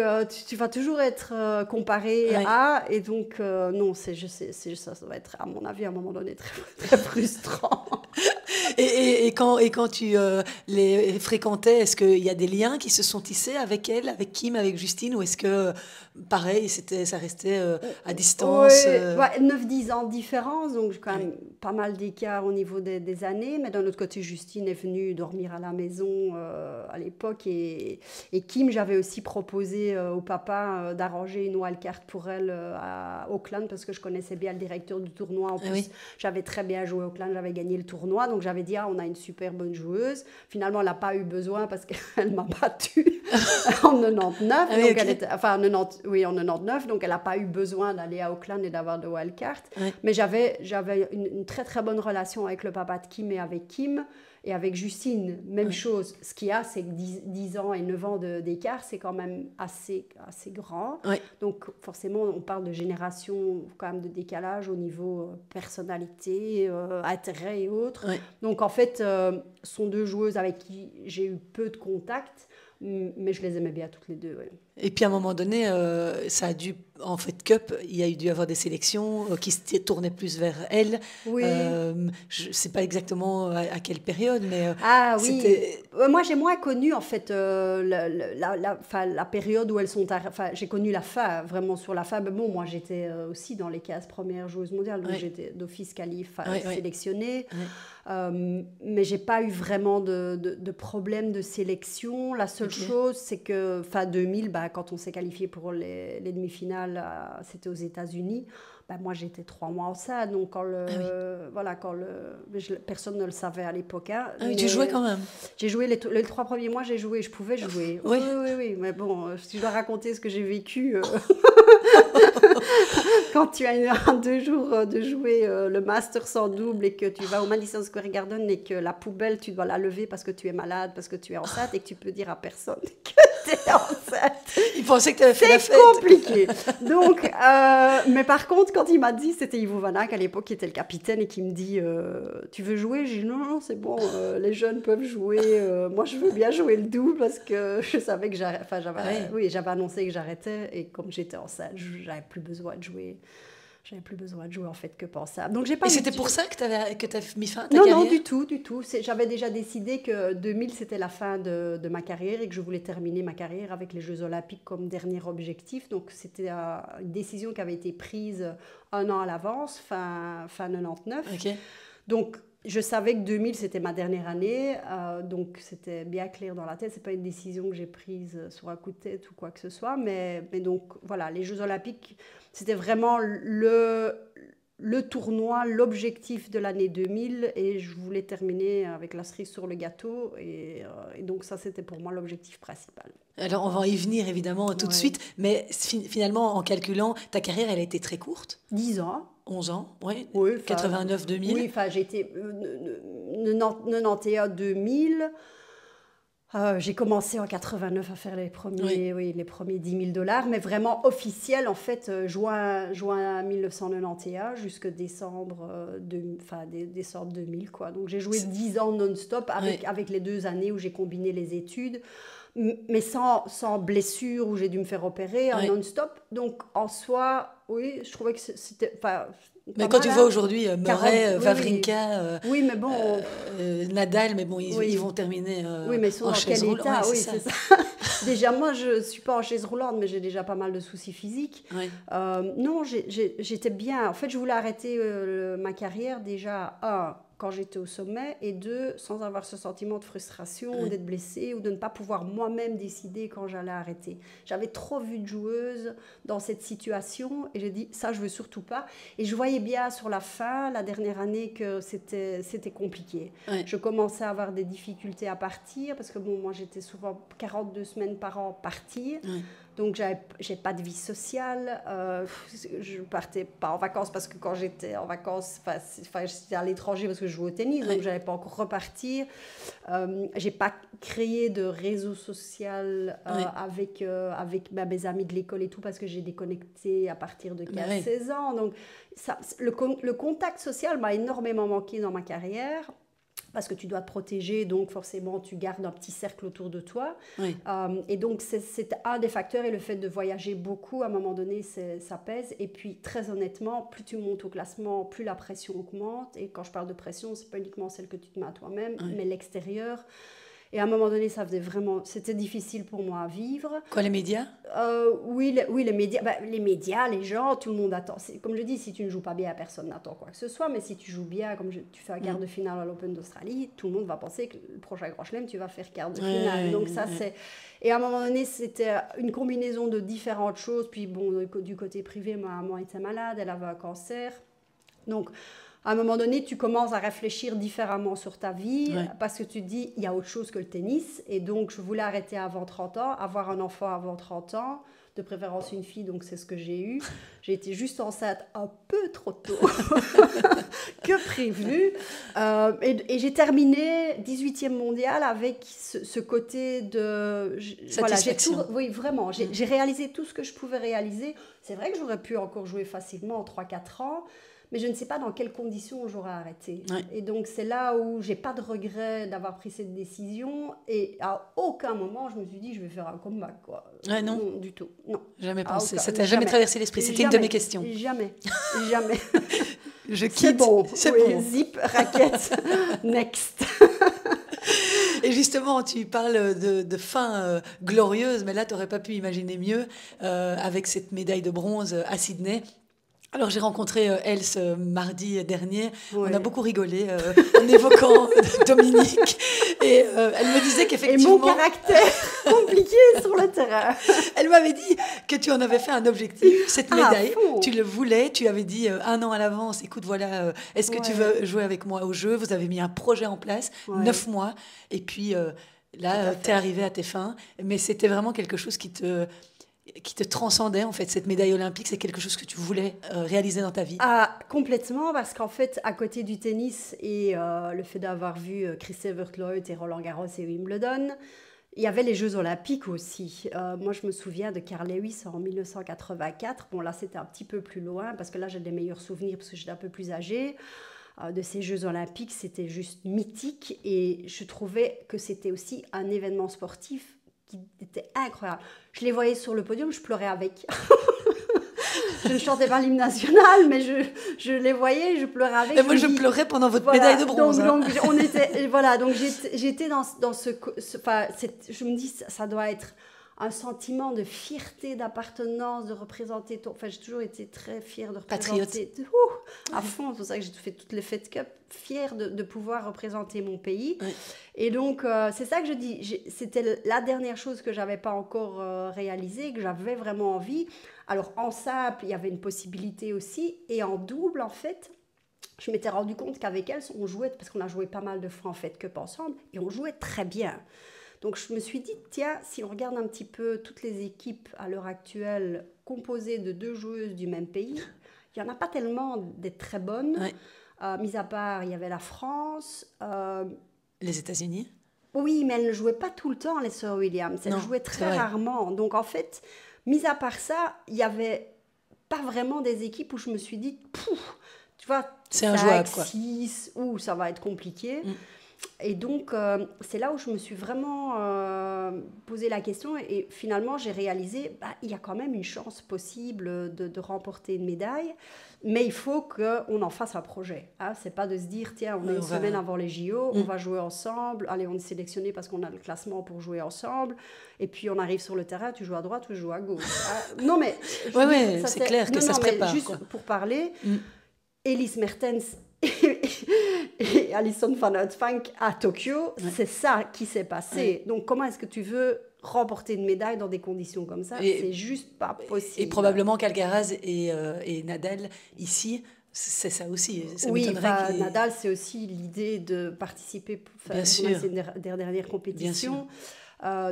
tu vas toujours être comparé à, et donc, non, c'est ça va être, à mon avis, à un moment donné, très, très frustrant. Et quand tu les fréquentais, est-ce qu'il y a des liens qui se sont tissés avec elle, avec Kim, avec Justine, ou est-ce que, pareil, ça restait à distance? 9-10 ans de différence, donc j'ai quand même pas mal d'écart au niveau des années, mais d'un autre côté, Justine est venue dormir à la maison à l'époque, et Kim, j'avais aussi proposé au papa d'arranger une wildcard pour elle à Auckland, parce que je connaissais bien le directeur du tournoi. En plus, j'avais très bien joué à Auckland, j'avais gagné le tournoi, donc j'avais dit, on a une super bonne joueuse. Finalement, elle n'a pas eu besoin parce qu'elle m'a battue en 99. En 99, donc elle n'a pas eu besoin d'aller à Auckland et d'avoir de wildcard. Mais j'avais une très très bonne relation avec le papa de Kim et avec Kim. Et avec Justine, même chose. Ce qu'il y a, c'est que 10 ans et 9 ans d'écart, c'est quand même assez grand. Donc, forcément, on parle de génération, quand même, de décalage au niveau personnalité, intérêt et autres. Donc, en fait, sont deux joueuses avec qui j'ai eu peu de contact, mais je les aimais bien toutes les deux. Et puis à un moment donné, ça a dû, en fait, Cup, il y a dû avoir des sélections qui se tournaient plus vers elle. Je ne sais pas exactement à quelle période, mais c'était... Moi, j'ai moins connu, en fait, la période où elles sont... Enfin, j'ai connu la fin, vraiment sur la fin. Mais bon, moi, j'étais aussi dans les 15 premières joueuses mondiales, donc j'étais d'office sélectionnée. Mais j'ai pas eu vraiment de problème de sélection. La seule chose, c'est que fin 2000, quand on s'est qualifié pour les demi-finales, c'était aux États-Unis. Moi, j'étais 3 mois enceinte, donc personne ne le savait à l'époque. Tu jouais quand même. J'ai joué les 3 premiers mois, je pouvais jouer. Oui. Mais bon, si je dois raconter ce que j'ai vécu... Quand tu as 2 jours de jouer le Master sans double et que tu vas au Madison Square Garden et que la poubelle, tu dois la lever parce que tu es malade, parce que tu es enceinte et que tu peux dire à personne que tu es enceinte. Il pensait que tu avais fait la fête. C'est compliqué. Donc, mais par contre, quand il m'a dit, c'était Ivo Vanak à l'époque qui était le capitaine et qui me dit tu veux jouer? J'ai dit non, c'est bon, les jeunes peuvent jouer. Moi, je veux bien jouer le double parce que je savais que j'avais annoncé que j'arrêtais et comme j'étais enceinte, j'avais plus besoin de jouer. J'avais plus besoin de jouer en fait que pensable. Donc j'ai pas. Et c'était pour ça que tu as mis fin à ta carrière? Non, du tout. J'avais déjà décidé que 2000 c'était la fin de ma carrière et que je voulais terminer ma carrière avec les Jeux Olympiques comme dernier objectif. Donc c'était une décision qui avait été prise 1 an à l'avance, fin 99. Donc je savais que 2000 c'était ma dernière année, donc c'était bien clair dans la tête. C'est pas une décision que j'ai prise sur un coup de tête ou quoi que ce soit, mais donc voilà, les Jeux Olympiques, c'était vraiment le tournoi, l'objectif de l'année 2000, et je voulais terminer avec la cerise sur le gâteau, et donc ça c'était pour moi l'objectif principal. Alors on va y venir évidemment tout de suite, mais finalement en calculant, ta carrière elle a été très courte. 10 ans. 11 ans, oui 89-2000. Oui, j'ai été 91-2000. J'ai commencé en 89 à faire les premiers $10 000, mais vraiment officiel, en fait, juin 1991 jusqu'à décembre 2000, quoi. Donc j'ai joué 10 ans non-stop avec les 2 années où j'ai combiné les études, mais sans blessure, où j'ai dû me faire opérer en non-stop. Donc en soi, oui, je trouvais que c'était... Mais quand tu vois aujourd'hui Murray, Wawrinka, mais bon, Nadal, mais bon, ils vont terminer mais ils sont en dans chaise quel roulante. état, c'est ça. Déjà, moi, je ne suis pas en chaise roulante, mais j'ai déjà pas mal de soucis physiques. Non, j'étais bien. En fait, je voulais arrêter ma carrière déjà, quand j'étais au sommet, et 2, sans avoir ce sentiment de frustration, d'être blessée ou de ne pas pouvoir moi-même décider quand j'allais arrêter. J'avais trop vu de joueuses dans cette situation et j'ai dit, ça, je veux surtout pas. Et je voyais bien sur la fin, la dernière année, que c'était compliqué. Ouais. Je commençais à avoir des difficultés à partir parce que moi, j'étais souvent 42 semaines par an partir. Ouais. Donc, j'ai pas de vie sociale. Je partais pas en vacances parce que quand j'étais en vacances, j'étais à l'étranger parce que je jouais au tennis, donc j'allais pas encore repartir. J'ai pas créé de réseau social avec mes amis de l'école et tout parce que j'ai déconnecté à partir de 15-16 ans. Donc, le contact social m'a énormément manqué dans ma carrière. Parce que tu dois te protéger, donc forcément, tu gardes un petit cercle autour de toi. Oui. Et donc, c'est un des facteurs. Et le fait de voyager beaucoup, à un moment donné, ça pèse. Et puis, très honnêtement, plus tu montes au classement, plus la pression augmente. Et quand je parle de pression, ce n'est pas uniquement celle que tu te mets à toi-même, mais l'extérieur. Et à un moment donné, c'était difficile pour moi à vivre. Quoi, les médias ? Oui, les médias. Les médias, les gens, tout le monde attend. Comme je dis, si tu ne joues pas bien, personne n'attend quoi que ce soit. Mais si tu joues bien, comme tu fais un quart de finale à l'Open d'Australie, tout le monde va penser que le prochain Grand Chelem, tu vas faire quart de finale. Donc ça, c'est... Et à un moment donné, c'était une combinaison de différentes choses. Puis bon, du côté privé, ma maman était malade, elle avait un cancer. Donc... À un moment donné, tu commences à réfléchir différemment sur ta vie parce que tu te dis, il y a autre chose que le tennis. Et donc, je voulais arrêter avant 30 ans, avoir un enfant avant 30 ans, de préférence une fille, donc c'est ce que j'ai eu. J'ai été juste enceinte un peu trop tôt que prévu. Et j'ai terminé 18e mondiale avec ce côté de... Satisfaction. Oui, vraiment. J'ai réalisé tout ce que je pouvais réaliser. C'est vrai que j'aurais pu encore jouer facilement en 3-4 ans. Mais je ne sais pas dans quelles conditions j'aurais arrêté. Ouais. Et donc, c'est là où je n'ai pas de regret d'avoir pris cette décision. Et à aucun moment, je me suis dit, je vais faire un comeback. Quoi. Ouais, non. Non, du tout. Non. Jamais pensé. Ça t'a jamais traversé l'esprit. C'était une de mes questions. Jamais. Je quitte. C'est bon. C'est bon. Zip, raquette, next. Et justement, tu parles de fin glorieuse, mais là, tu n'aurais pas pu imaginer mieux avec cette médaille de bronze à Sydney. Alors, j'ai rencontré Else mardi dernier. Ouais. On a beaucoup rigolé en évoquant Dominique. Et elle me disait qu'effectivement... Et mon caractère compliqué sur le terrain. Elle m'avait dit que tu en avais fait un objectif, cette médaille. Tu le voulais, tu avais dit 1 an à l'avance, écoute, voilà, est-ce que tu veux jouer avec moi au jeu ? Vous avez mis un projet en place, 9 mois. Et puis là, tu es arrivé à tes fins. Mais c'était vraiment quelque chose qui te transcendait, en fait, cette médaille olympique, c'est quelque chose que tu voulais réaliser dans ta vie? Ah, complètement, parce qu'en fait, à côté du tennis et le fait d'avoir vu Chris Evert-Lloyd et Roland Garros et Wimbledon, il y avait les Jeux Olympiques aussi. Moi, je me souviens de Carl Lewis en 1984. Bon, là, c'était un petit peu plus loin, parce que là, j'ai des meilleurs souvenirs, parce que j'étais un peu plus âgée. De ces Jeux Olympiques, c'était juste mythique, et je trouvais que c'était aussi un événement sportif qui était incroyable. Je les voyais sur le podium, je pleurais avec. Je ne chantais pas l'hymne national, mais je les voyais, je pleurais avec. Et moi, je pleurais pendant votre médaille de bronze. Donc on était, voilà, donc j'étais dans je me dis, ça doit être un sentiment de fierté, d'appartenance, de représenter Enfin, j'ai toujours été très fière de représenter... à fond, c'est pour ça que j'ai fait toutes les Fed Cup, fière de pouvoir représenter mon pays. Ouais. Et donc, c'est ça que je dis. C'était la dernière chose que je n'avais pas encore réalisée, que j'avais vraiment envie. Alors, en simple, il y avait une possibilité aussi. Et en double, en fait, je m'étais rendu compte qu'avec elle, on jouait, parce qu'on a joué pas mal de fois en Fed Cup ensemble, et on jouait très bien. Donc, je me suis dit, tiens, si on regarde un petit peu toutes les équipes à l'heure actuelle composées de 2 joueuses du même pays, il n'y en a pas tellement des très bonnes. Ouais. Mis à part, il y avait la France. Les États-Unis ? Oui, mais elles ne jouaient pas tout le temps, les sœurs Williams. Elles jouaient très rarement. Donc, en fait, mis à part ça, il n'y avait pas vraiment des équipes où je me suis dit, tu vois, c'est injouable, quoi. 6, ça va être compliqué. Et donc, c'est là où je me suis vraiment posé la question. Et finalement, j'ai réalisé, il y a quand même une chance possible de remporter une médaille. Mais il faut qu'on en fasse un projet. Hein. Ce n'est pas de se dire, tiens, on a une semaine avant les JO, on va jouer ensemble. Allez, on est sélectionné parce qu'on a le classement pour jouer ensemble. Et puis, on arrive sur le terrain, tu joues à droite ou tu joues à gauche. Non, mais... c'est clair que ça se prépare. Juste pour parler, Elise Mertens et Alison Van Uytvanck à Tokyo, c'est ça qui s'est passé. Donc comment est-ce que tu veux remporter une médaille dans des conditions comme ça? C'est juste pas possible. Et probablement qu'Alcaraz et Nadal, ici, c'est ça aussi. Ça Nadal, c'est aussi l'idée de participer pour ces dernières compétitions.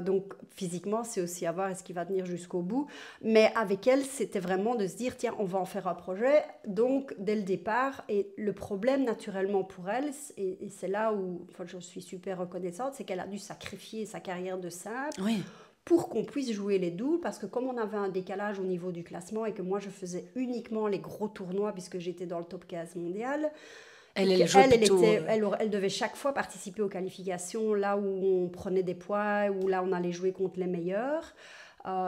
Donc physiquement, c'est aussi à voir est-ce qu'il va tenir jusqu'au bout. Mais avec elle, c'était vraiment de se dire, tiens, on va en faire un projet. Donc, dès le départ, et le problème naturellement pour elle, et c'est là où je suis super reconnaissante, c'est qu'elle a dû sacrifier sa carrière de simple pour qu'on puisse jouer les doubles, parce que comme on avait un décalage au niveau du classement et que moi, je faisais uniquement les gros tournois puisque j'étais dans le top 15 mondial, elle devait chaque fois participer aux qualifications, là où on prenait des points, où là on allait jouer contre les meilleurs.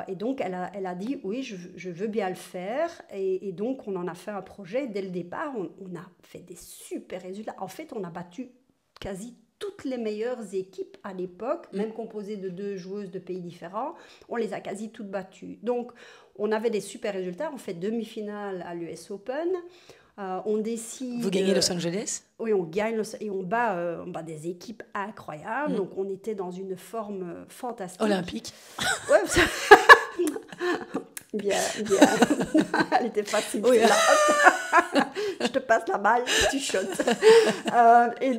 Et donc elle a dit oui, je veux bien le faire. Et donc on en a fait un projet. Dès le départ, on a fait des super résultats. En fait, on a battu quasi toutes les meilleures équipes à l'époque, même composées de 2 joueuses de pays différents. On les a quasi toutes battues. Donc on avait des super résultats. On fait demi-finale à l'US Open. On décide... Vous gagnez Los Angeles? Oui, on gagne et on bat des équipes incroyables. Donc, on était dans une forme fantastique. Olympique. Ouais, bien. Elle était facile. Oui. Je te passe la balle, tu shottes. Et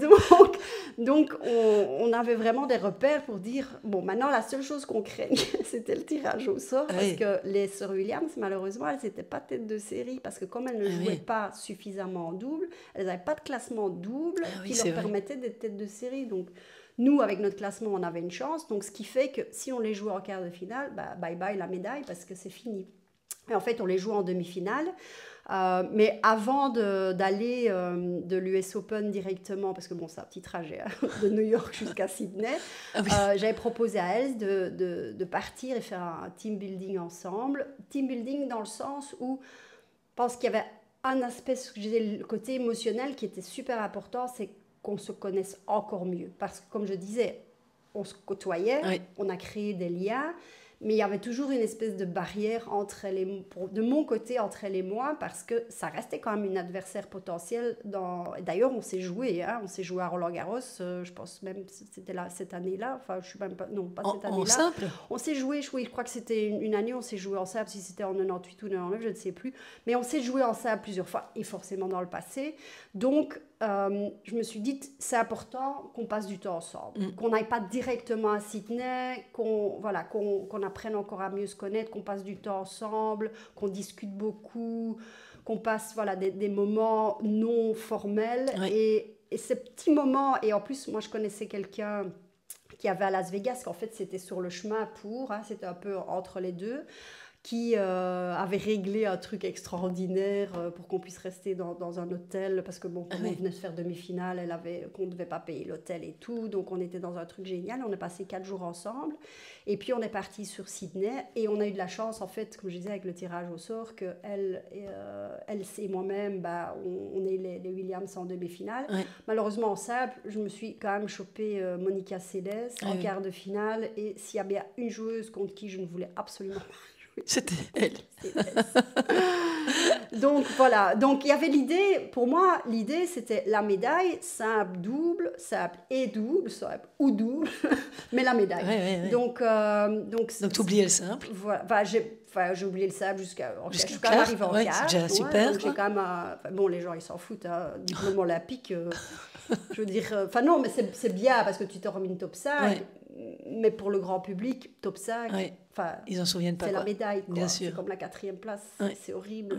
donc on avait vraiment des repères pour dire, bon, maintenant, la seule chose qu'on craignait, c'était le tirage au sort, parce que les sœurs Williams, malheureusement, elles n'étaient pas tête de série, parce que comme elles ne jouaient pas suffisamment en double, elles n'avaient pas de classement double qui leur permettait d'être tête de série. Donc, nous, avec notre classement, on avait une chance. Donc, ce qui fait que si on les joue en quart de finale, bye-bye la médaille, parce que c'est fini. Et en fait, on les joue en demi-finale. Mais avant d'aller de l'US Open directement, parce que bon, c'est un petit trajet de New York jusqu'à Sydney, j'avais proposé à Else de partir et faire un team building ensemble. Team building dans le sens où je pense qu'il y avait un aspect, ce que je disais, le côté émotionnel qui était super important, c'est qu'on se connaisse encore mieux. Parce que comme je disais, on se côtoyait, on a créé des liens, mais il y avait toujours une espèce de barrière de mon côté entre elle et moi, parce que ça restait quand même une adversaire potentielle. D'ailleurs, on s'est joué à Roland-Garros, je pense même c'était cette année-là, enfin je suis même pas, non pas cette année-là. En simple. On s'est joué, je crois que c'était une année, on s'est joué en simple, si c'était en 98 ou 99, je ne sais plus, mais on s'est joué en simple plusieurs fois, et forcément dans le passé. Donc, je me suis dit, c'est important qu'on passe du temps ensemble, qu'on n'aille pas directement à Sydney, qu'on apprenne encore à mieux se connaître, qu'on passe du temps ensemble, qu'on discute beaucoup, qu'on passe des moments non formels. Et ces petits moments, et en plus, moi je connaissais quelqu'un qui avait à Las Vegas, qu'en fait c'était sur le chemin c'était un peu entre les deux, qui avait réglé un truc extraordinaire pour qu'on puisse rester dans un hôtel, parce que bon, comme on venait de faire demi-finale, qu'on ne devait pas payer l'hôtel et tout, donc on était dans un truc génial, on est passé 4 jours ensemble, et puis on est parti sur Sydney, et on a eu de la chance, en fait, comme je disais, avec le tirage au sort, qu'elle et moi-même, on est les Williams en demi-finale. Malheureusement, en simple, je me suis quand même chopé Monica Seles en quart de finale, et s'il y a bien une joueuse contre qui je ne voulais absolument pas, c'était elle. Donc voilà, donc il y avait l'idée, pour moi l'idée c'était la médaille, simple, double, simple et double, simple ou double, mais la médaille. Donc tu oubliais le simple. Voilà, j'ai oublié le simple jusqu'à quart. Quand même arrivé en quart. C'est déjà super. Donc j'ai quand même, bon les gens ils s'en foutent, diplôme olympique, je veux dire, non mais c'est bien parce que tu t'es remis une top 5. Mais pour le grand public, top 5, ils n'en souviennent pas. C'est la médaille, quoi. Bien sûr. C'est comme la 4e place, c'est horrible.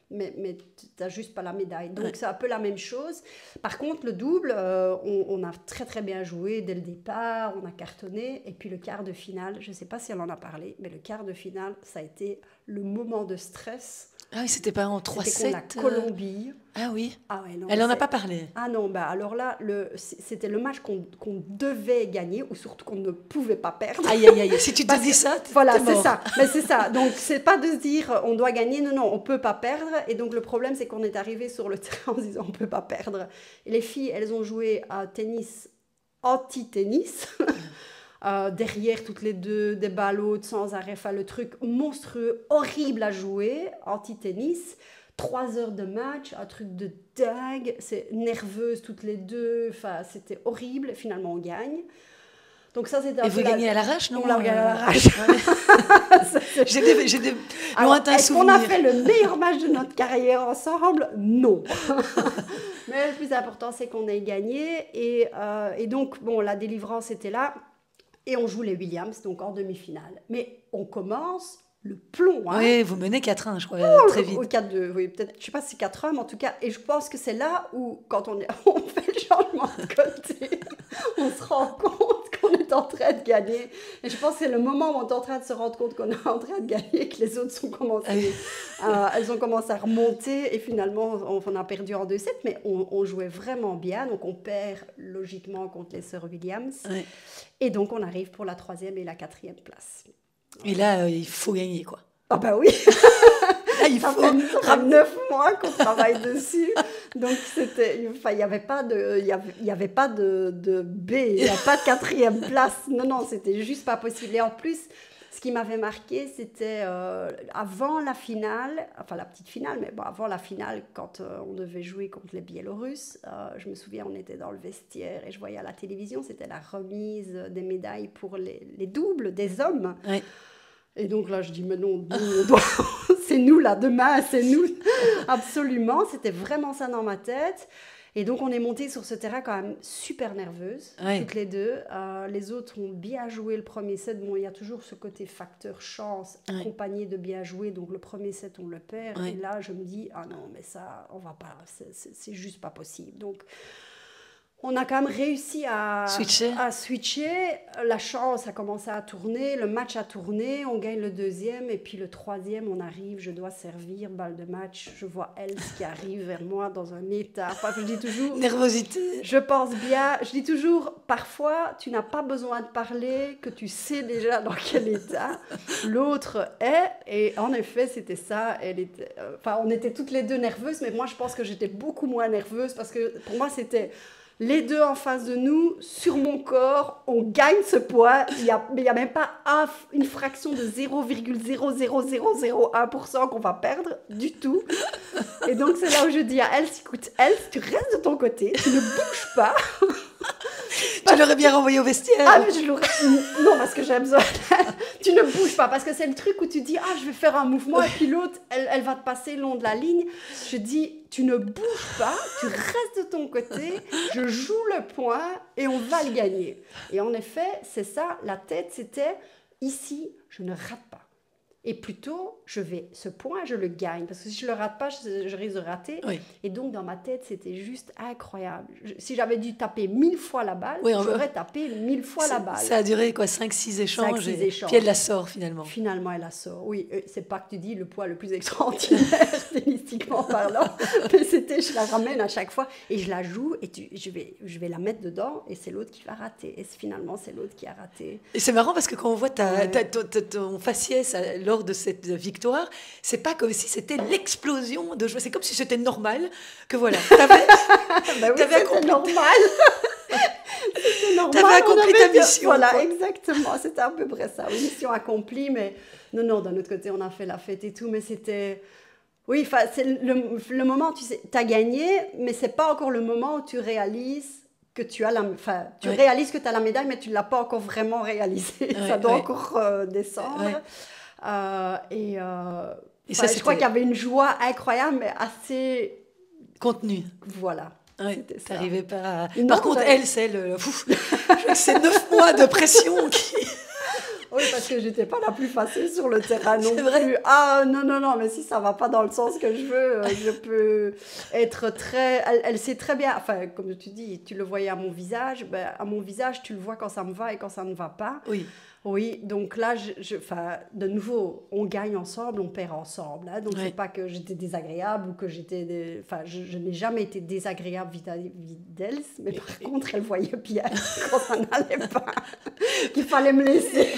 Mais tu n'as juste pas la médaille. Donc c'est un peu la même chose. Par contre, le double, on a très très bien joué dès le départ, on a cartonné. Et puis le quart de finale, je ne sais pas si elle en a parlé, mais le quart de finale, ça a été le moment de stress. Ah oui, c'était pas en 3-7. C'était contre la Colombie. Ah oui. Non, elle n'en a pas parlé. Ah non, alors là, c'était le match qu'on devait gagner, ou surtout qu'on ne pouvait pas perdre. Aïe. Si tu te dis ça, voilà, c'est ça. Mais c'est ça. Donc, c'est pas de se dire on doit gagner. Non, on peut pas perdre. Et donc, le problème, c'est qu'on est arrivé sur le terrain en se disant on peut pas perdre. Et les filles, elles ont joué à tennis anti-tennis. Derrière toutes les deux, des balles hautes sans arrêt, le truc monstrueux, horrible à jouer, anti-tennis. 3 heures de match, un truc de dingue, c'est nerveuse toutes les deux, enfin c'était horrible, finalement on gagne. Donc ça c'était un Et peu vous gagnez à l'arrache, non? On l'a gagné à l'arrache. J'ai des lointains est-ce souvenirs. qu'on a fait le meilleur match de notre carrière ensemble? Non. Mais le plus important c'est qu'on ait gagné et donc bon, la délivrance était là et on joue les Williams donc en demi-finale. Mais on commence le plomb. Hein. Oui, vous menez 4-1, je crois, très vite. Ou 4-2, oui, peut-être, je ne sais pas si c'est 4-1, mais en tout cas, et je pense que c'est là où, quand on fait le changement de côté, on se rend compte qu'on est en train de gagner. Et je pense que c'est le moment où on est en train de se rendre compte qu'on est en train de gagner, que les autres elles ont commencé à remonter, et finalement, on a perdu en 2-7, mais on jouait vraiment bien, donc on perd logiquement contre les sœurs Williams. Oui. Et donc, on arrive pour la 3e et la 4e place. Et là, il faut gagner, quoi. Ah bah oui. Là, il ça faut... fait 9 mois qu'on travaille dessus. Donc, il n'y avait pas de B, il n'y a pas de 4e place. Non, c'était juste pas possible. Et en plus, ce qui m'avait marqué, c'était avant la finale, enfin la petite finale, mais bon, avant la finale, quand on devait jouer contre les Biélorusses, je me souviens, on était dans le vestiaire et je voyais à la télévision, c'était la remise des médailles pour les doubles des hommes. Oui. Et donc là, je dis, mais non, c'est nous là, demain, c'est nous. Absolument, c'était vraiment ça dans ma tête. Et donc, on est monté sur ce terrain quand même super nerveuse, toutes les deux. Les autres ont bien joué le premier set. Bon, il y a toujours ce côté facteur chance, accompagné de bien jouer. Donc, le premier set, on le perd. Et là, je me dis, ah non, mais ça, on va pas, c'est juste pas possible. Donc, on a quand même réussi à switcher. La chance a commencé à tourner, le match a tourné, on gagne le 2e et puis le 3e, on arrive, je dois servir, balle de match, je vois Else qui arrive vers moi dans un état. Enfin, je dis toujours... Nervosité. Je pense bien, je dis toujours, parfois, tu n'as pas besoin de parler, que tu sais déjà dans quel état l'autre est. Et en effet, c'était ça. On était toutes les deux nerveuses, mais moi, je pense que j'étais beaucoup moins nerveuse parce que pour moi, c'était... Les deux en face de nous, sur mon corps, on gagne ce point. Il n'y a même pas une fraction de 0,00001% qu'on va perdre du tout. Et donc, c'est là où je dis à Else, écoute, Else, tu restes de ton côté, tu ne bouges pas. Tu l'aurais bien renvoyé au vestiaire. Ah, mais je l'aurais... Non, parce que j'ai besoin... Tu ne bouges pas, parce que c'est le truc où tu dis, je vais faire un mouvement, et puis l'autre, elle va te passer le long de la ligne. Je dis, tu ne bouges pas, tu restes de ton côté, je joue le point, et on va le gagner. Et en effet, c'est ça, la tête, c'était, ici, je ne rate pas. Et plutôt, ce point, je le gagne. Parce que si je ne le rate pas, je risque de rater. Oui. Et donc, dans ma tête, c'était juste incroyable. Si j'avais dû taper 1000 fois la balle, j'aurais tapé 1000 fois la balle. Ça a duré, 5-6 échanges. 5-6 échanges. Puis elle la sort, finalement. Finalement, elle la sort. Oui, c'est pas que tu dis le poids le plus extraordinaire, tennistiquement parlant. Mais je la ramène à chaque fois. Et je la joue. Et je vais la mettre dedans. Et c'est l'autre qui va rater. Et finalement, c'est l'autre qui a raté. Et c'est marrant parce que quand on voit ton faciès lors de cette victoire, c'est pas comme si c'était l'explosion de joie. C'est comme si c'était normal, que voilà. T'avais accompli normal. C'était normal. T'avais accompli ta mission. Voilà, quoi. Exactement. C'était à peu près ça. Une mission accomplie, mais non, d'un autre côté, on a fait la fête et tout, mais c'était... Oui, c'est le moment où tu sais, t'as gagné, mais c'est pas encore le moment où tu réalises que tu as réalises que tu as la médaille, mais tu ne l'as pas encore vraiment réalisé. Ça doit encore descendre. Je crois qu'il y avait une joie incroyable, mais assez... contenue. Voilà. Ouais, t'arrivais pas à... Par contre, c'est 9 mois de pression qui... Oui, parce que j'étais pas la plus facile sur le terrain non plus. Ah non, mais si ça va pas dans le sens que je veux, je peux être très... Elle sait très bien, enfin, comme tu dis, tu le voyais à mon visage, à mon visage, tu le vois quand ça me va et quand ça ne va pas. Oui, donc là, de nouveau, on gagne ensemble, on perd ensemble. Hein, donc, c'est pas que j'étais désagréable ou que j'étais... je n'ai jamais été désagréable vis-à-vis d'elle, mais par contre, elle voyait bien quand ça n'allait pas, qu'il fallait me laisser.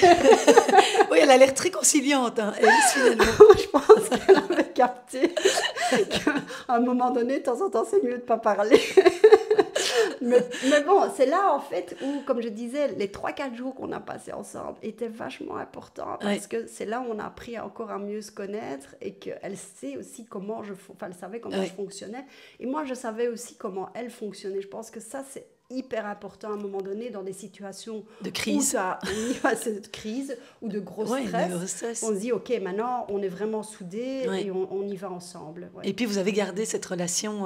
Oui, elle a l'air très conciliante, hein, Else, finalement. Je pense qu'elle avait capté qu'à un moment donné, de temps en temps, c'est mieux de ne pas parler. mais bon, c'est là en fait où, comme je disais, les 3-4 jours qu'on a passés ensemble étaient vachement importants parce que c'est là où on a appris encore à mieux se connaître et qu'elle sait aussi comment elle savait comment je fonctionnais et moi je savais aussi comment elle fonctionnait. Je pense que ça c'est hyper important à un moment donné dans des situations de crise, de crise ou de gros stress. On se dit ok, maintenant on est vraiment soudés et on y va ensemble. Et puis vous avez gardé cette relation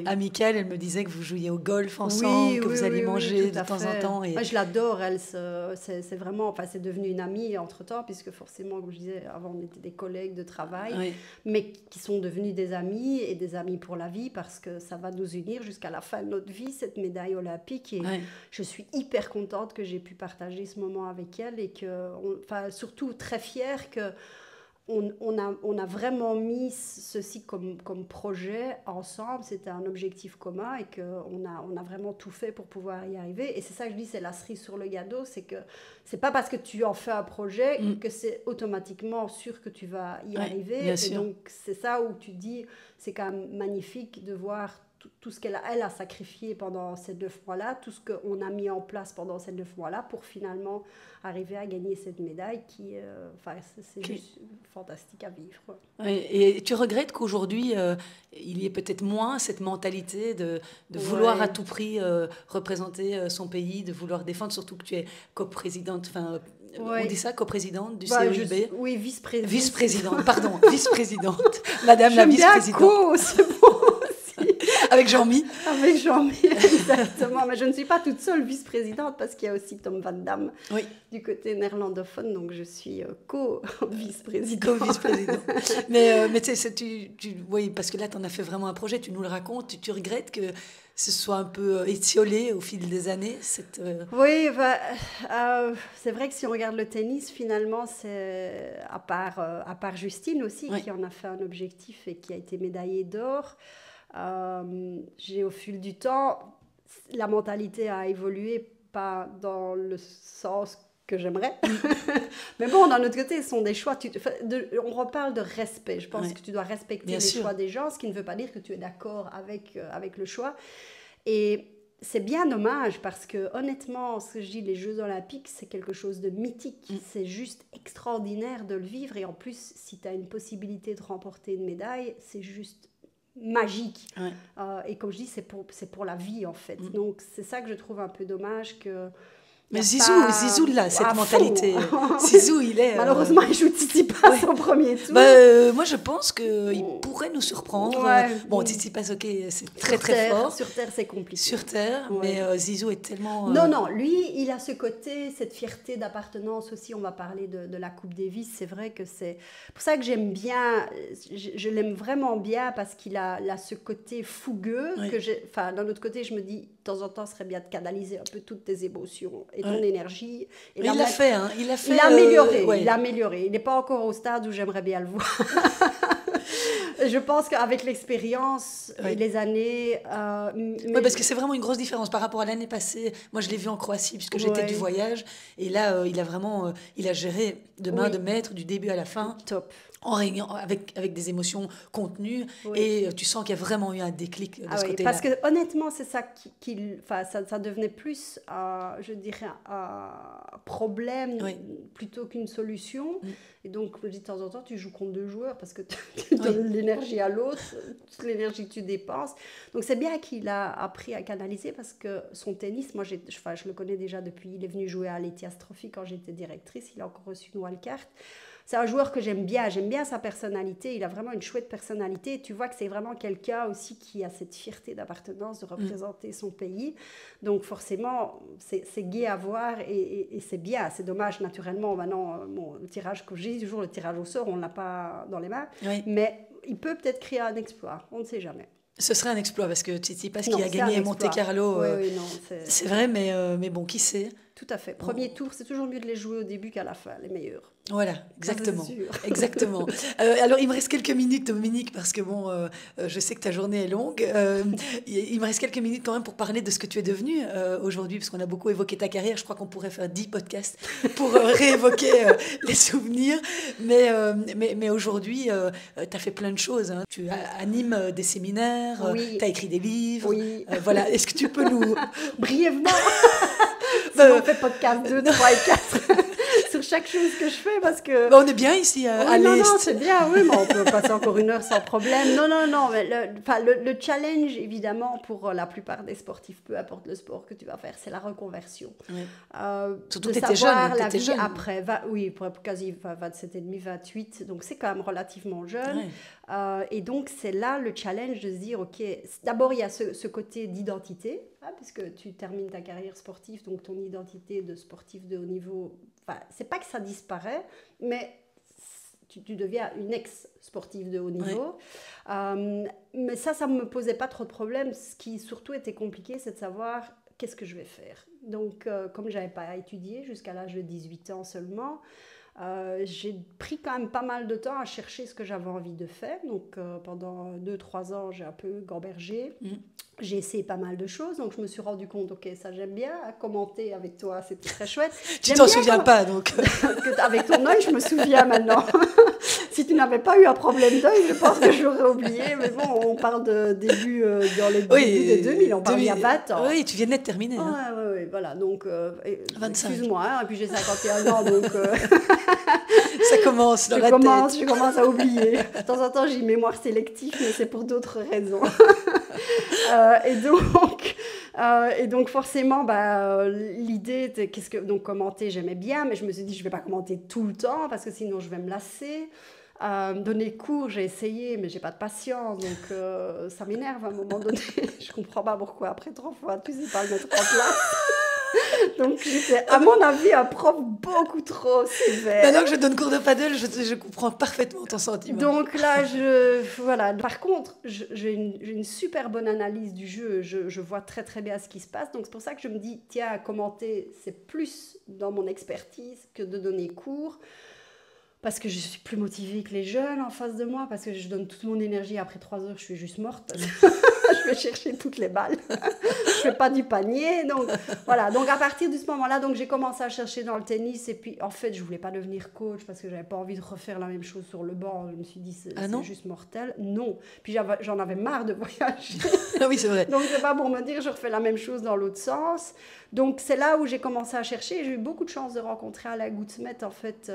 amicale. Elle me disait que vous jouiez au golf ensemble, que vous alliez manger de temps en temps. Et... Moi, je l'adore. C'est vraiment, c'est devenu une amie entre temps puisque forcément, comme je disais, avant on était des collègues de travail, mais qui sont devenus des amis et des amis pour la vie parce que ça va nous unir jusqu'à la fin de notre vie cette médaille olympique et je suis hyper contente que j'ai pu partager ce moment avec elle et surtout très fière que on a vraiment mis ceci comme projet ensemble, c'était un objectif commun et qu'on a vraiment tout fait pour pouvoir y arriver et c'est ça que je dis, c'est la cerise sur le gâteau, c'est que c'est pas parce que tu en fais un projet que c'est automatiquement sûr que tu vas y arriver et donc c'est ça où tu dis, c'est quand même magnifique de voir tout ce qu'elle a sacrifié pendant ces 9 mois-là, tout ce qu'on a mis en place pendant ces 9 mois-là pour finalement arriver à gagner cette médaille qui, c'est juste fantastique à vivre. Et tu regrettes qu'aujourd'hui, il y ait peut-être moins cette mentalité de vouloir à tout prix représenter son pays, de vouloir défendre, surtout que tu es coprésidente, on dit ça, coprésidente du CEIB. Oui, vice-présidente. Vice-présidente, pardon, vice-présidente. Madame la vice-présidente. C'est bon. Avec Jean-Mi. Avec Jean-Mi, exactement. Mais je ne suis pas toute seule vice-présidente parce qu'il y a aussi Tom Van Damme du côté néerlandophone. Donc, je suis co-vice-présidente. Co-vice-présidente. Mais tu sais, oui, parce que là, tu en as fait vraiment un projet. Tu nous le racontes. Tu regrettes que ce soit un peu étiolé au fil des années Oui, c'est vrai que si on regarde le tennis, finalement, c'est à part Justine aussi, qui en a fait un objectif et qui a été médaillée d'or. J'ai au fil du temps, la mentalité a évolué, pas dans le sens que j'aimerais. Mais bon, d'un autre côté, ce sont des choix. On reparle de respect. Je pense que tu dois respecter les choix des gens, ce qui ne veut pas dire que tu es d'accord avec le choix. Et c'est bien dommage parce que, honnêtement, ce que je dis, les Jeux Olympiques, c'est quelque chose de mythique. C'est juste extraordinaire de le vivre. Et en plus, si tu as une possibilité de remporter une médaille, c'est juste magique. Et comme je dis, c'est pour la vie, en fait. Donc, c'est ça que je trouve un peu dommage que... Mais Zizou, là, cette mentalité. Zizou, il est... Malheureusement, il joue Tsitsipas au premier tour. Moi, je pense qu'il pourrait nous surprendre. Bon, Tsitsipas, ok, c'est très, très fort. Sur Terre, c'est compliqué. Sur Terre, mais Zizou est tellement... Non, lui, il a ce côté, cette fierté d'appartenance aussi. On va parler de la Coupe Davis. C'est vrai que c'est pour ça que j'aime bien, je l'aime vraiment bien parce qu'il a ce côté fougueux. D'un autre côté, je me dis, de temps en temps, ce serait bien de canaliser un peu toutes tes émotions et ton énergie. Et il l'a fait, hein. Il a amélioré. Il a amélioré. Il n'est pas encore au stade où j'aimerais bien le voir. Je pense qu'avec l'expérience et les années... Oui, parce que c'est vraiment une grosse différence par rapport à l'année passée. Moi, je l'ai vu en Croatie puisque j'étais du voyage. Et là, il a géré de main de maître du début à la fin. Top. Avec des émotions contenues et tu sens qu'il y a vraiment eu un déclic de ce côté-là. Parce que honnêtement, c'est ça ça devenait plus, je dirais, un problème plutôt qu'une solution. Et donc, de temps en temps, tu joues contre 2 joueurs parce que tu donnes l'énergie à l'autre, toute l'énergie que tu dépenses. Donc, c'est bien qu'il a appris à canaliser parce que son tennis, moi, je le connais déjà depuis, il est venu jouer à l'Ethias Trophy quand j'étais directrice, il a encore reçu une wildcard. C'est un joueur que j'aime bien sa personnalité, il a vraiment une chouette personnalité, et tu vois que c'est vraiment quelqu'un aussi qui a cette fierté d'appartenance, de représenter son pays, donc forcément c'est gai à voir et c'est bien, c'est dommage naturellement, maintenant le tirage, comme je dis toujours, le tirage au sort, on ne l'a pas dans les mains, mais il peut peut-être créer un exploit, on ne sait jamais. Ce serait un exploit parce que Tsitsipas qui a gagné Monte Carlo, c'est vrai, mais bon, qui sait. Tout à fait. Premier tour, c'est toujours mieux de les jouer au début qu'à la fin, les meilleurs. Voilà, exactement. Ça, c'est sûr. Exactement. Alors, il me reste quelques minutes, Dominique, parce que bon, je sais que ta journée est longue. Il me reste quelques minutes quand même pour parler de ce que tu es devenu aujourd'hui, parce qu'on a beaucoup évoqué ta carrière. Je crois qu'on pourrait faire 10 podcasts pour réévoquer les souvenirs. Mais aujourd'hui, tu as fait plein de choses. Hein. Tu animes des séminaires, Oui. tu as écrit des livres. Oui. Voilà. Est-ce que tu peux nous... Brièvement, sinon on fait podcast 2, 3 et 4 sur chaque chose que je fais parce que... On est bien ici à Oui, non, l'Est. non, c'est bien, oui, mais on peut passer encore 1 heure sans problème. Non, mais le challenge, évidemment, pour la plupart des sportifs, peu importe le sport que tu vas faire, c'est la reconversion. Oui. Surtout De que tu étais savoir jeune. la vie Jeune. après, oui, pour quasi 27,5, 28, donc c'est quand même relativement jeune. Ouais. Et donc, c'est là le challenge de se dire, OK, d'abord, il y a ce côté d'identité, hein, puisque tu termines ta carrière sportive, donc ton identité de sportif de haut niveau, c'est pas que ça disparaît, mais tu deviens une ex-sportive de haut niveau. Mais ça ne me posait pas trop de problèmes. Ce qui surtout était compliqué, c'est de savoir qu'est-ce que je vais faire. Donc, comme je n'avais pas étudié jusqu'à l'âge de 18 ans seulement, j'ai pris quand même pas mal de temps à chercher ce que j'avais envie de faire. Donc, pendant 2-3 ans, j'ai un peu gambergé. J'ai essayé pas mal de choses, donc je me suis rendu compte, ok, ça j'aime bien, à commenter avec toi, c'était très chouette. Tu t'en souviens pas, donc. Avec ton œil, je me souviens maintenant. Si tu n'avais pas eu un problème d'œil, je pense que je l'aurais oublié, mais bon, on parle de début, dans les débuts des 2000, on parle il y a 20 ans. Oui, tu venais de terminer. Hein. Oui, voilà, donc, 25. Excuse-moi, hein, et puis j'ai 51 ans, donc... Ça commence dans la tête. Je commence à oublier. De temps en temps, j'ai une mémoire sélective, mais c'est pour d'autres raisons. Et donc forcément, l'idée était donc commenter, j'aimais bien, mais je me suis dit je vais pas commenter tout le temps parce que sinon je vais me lasser. Donner cours, j'ai essayé, mais j'ai pas de patience, donc ça m'énerve à un moment donné. Je comprends pas pourquoi après 3 fois tu sais pas le mettre en place. Donc j'étais, à mon avis, un prof beaucoup trop sévère. Maintenant que je donne cours de paddle, je comprends parfaitement ton sentiment. Donc là, voilà. Par contre, j'ai une super bonne analyse du jeu. Je vois très très bien ce qui se passe. Donc c'est pour ça que je me dis, tiens, commenter, c'est plus dans mon expertise que de donner cours. Parce que je suis plus motivée que les jeunes en face de moi, parce que je donne toute mon énergie. Après 3 heures, je suis juste morte. Je vais chercher toutes les balles. Je fais pas du panier. Donc, voilà. Donc, à partir de ce moment-là, donc, j'ai commencé à chercher dans le tennis. Et puis, en fait, je voulais pas devenir coach parce que j'avais pas envie de refaire la même chose sur le banc. Je me suis dit, c'est juste mortel. Non. Puis, j'en avais marre de voyager. Oui, c'est vrai. Donc, c'est pas pour me dire, je refais la même chose dans l'autre sens. Donc, c'est là où j'ai commencé à chercher. J'ai eu beaucoup de chance de rencontrer Alain Goudsmet, en fait,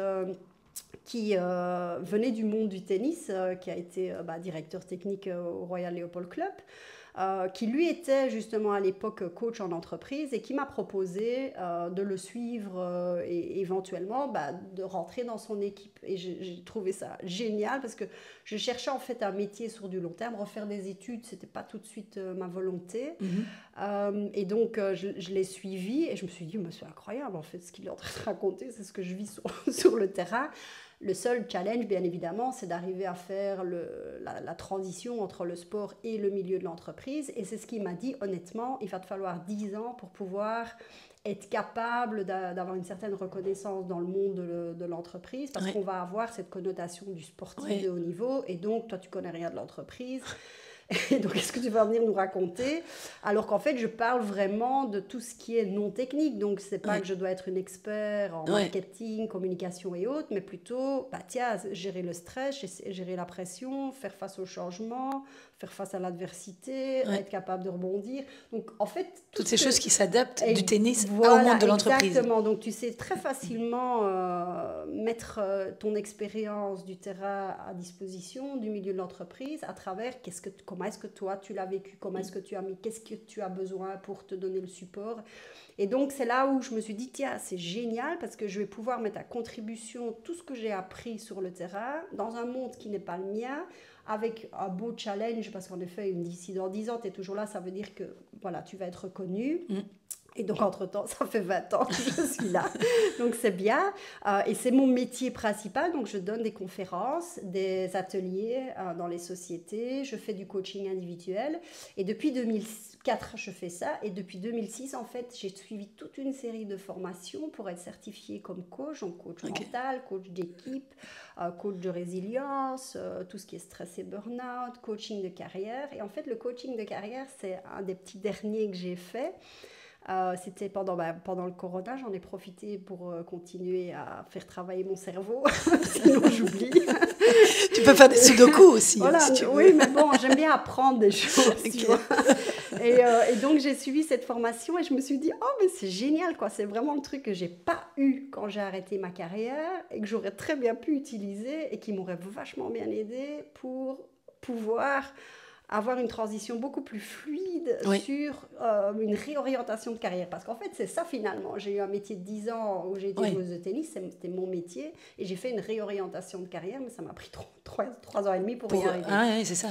qui venait du monde du tennis, qui a été directeur technique au Royal Leopold Club, qui lui était justement à l'époque coach en entreprise et qui m'a proposé de le suivre et éventuellement de rentrer dans son équipe. Et j'ai trouvé ça génial parce que je cherchais en fait un métier sur du long terme. Refaire des études, c'était pas tout de suite ma volonté. Et donc je l'ai suivi et je me suis dit, c'est incroyable en fait ce qu'il est en train de raconter, c'est ce que je vis sur le terrain. Le seul challenge, bien évidemment, c'est d'arriver à faire la transition entre le sport et le milieu de l'entreprise. Et c'est ce qu'il m'a dit, honnêtement, il va te falloir 10 ans pour pouvoir être capable d'avoir une certaine reconnaissance dans le monde de l'entreprise, parce qu'on va avoir cette connotation du sportif de haut niveau. Et donc, toi, tu connais rien de l'entreprise. Et donc, qu'est-ce que tu vas venir nous raconter? Alors qu'en fait, je parle vraiment de tout ce qui est non technique. Donc, c'est pas que je dois être une expert en marketing, communication et autres, mais plutôt, gérer le stress, gérer la pression, faire face au changement, faire face à l'adversité, être capable de rebondir. Donc, en fait... Toutes ces choses qui s'adaptent du tennis au monde de l'entreprise. Exactement. Donc, tu sais très facilement mettre ton expérience du terrain à disposition du milieu de l'entreprise à travers comment est-ce que toi, tu l'as vécu, comment est-ce que tu as mis, qu'est-ce que tu as besoin pour te donner le support. Et donc, c'est là où je me suis dit, tiens, c'est génial parce que je vais pouvoir mettre à contribution tout ce que j'ai appris sur le terrain dans un monde qui n'est pas le mien, avec un beau challenge, parce qu'en effet, d'ici dans 10 ans, tu es toujours là, ça veut dire que voilà, tu vas être reconnu. Et donc, entre-temps, ça fait 20 ans que je suis là. Donc, c'est bien. Et c'est mon métier principal. Donc, je donne des conférences, des ateliers dans les sociétés. Je fais du coaching individuel. Et depuis 2004, je fais ça. Et depuis 2006, en fait, j'ai suivi toute une série de formations pour être certifiée comme coach. Donc, coach mental, coach d'équipe, coach de résilience, tout ce qui est stress et burn-out, coaching de carrière. Et en fait, le coaching de carrière, c'est un des petits derniers que j'ai fait. C'était pendant le corona, j'en ai profité pour continuer à faire travailler mon cerveau, sinon j'oublie. Tu peux faire des sudoku aussi. Voilà, si tu oui, veux. mais bon, j'aime bien apprendre des choses. Okay. Tu vois. Et donc j'ai suivi cette formation et je me suis dit, oh mais c'est génial, quoi. C'est vraiment le truc que j'ai pas eu quand j'ai arrêté ma carrière et que j'aurais très bien pu utiliser et qui m'aurait vachement bien aidé pour pouvoir avoir une transition beaucoup plus fluide sur une réorientation de carrière. Parce qu'en fait, c'est ça finalement. J'ai eu un métier de 10 ans où j'ai été joueuse de tennis, c'était mon métier, et j'ai fait une réorientation de carrière, mais ça m'a pris 3 ans et demi pour y arriver. Ah oui, c'est ça.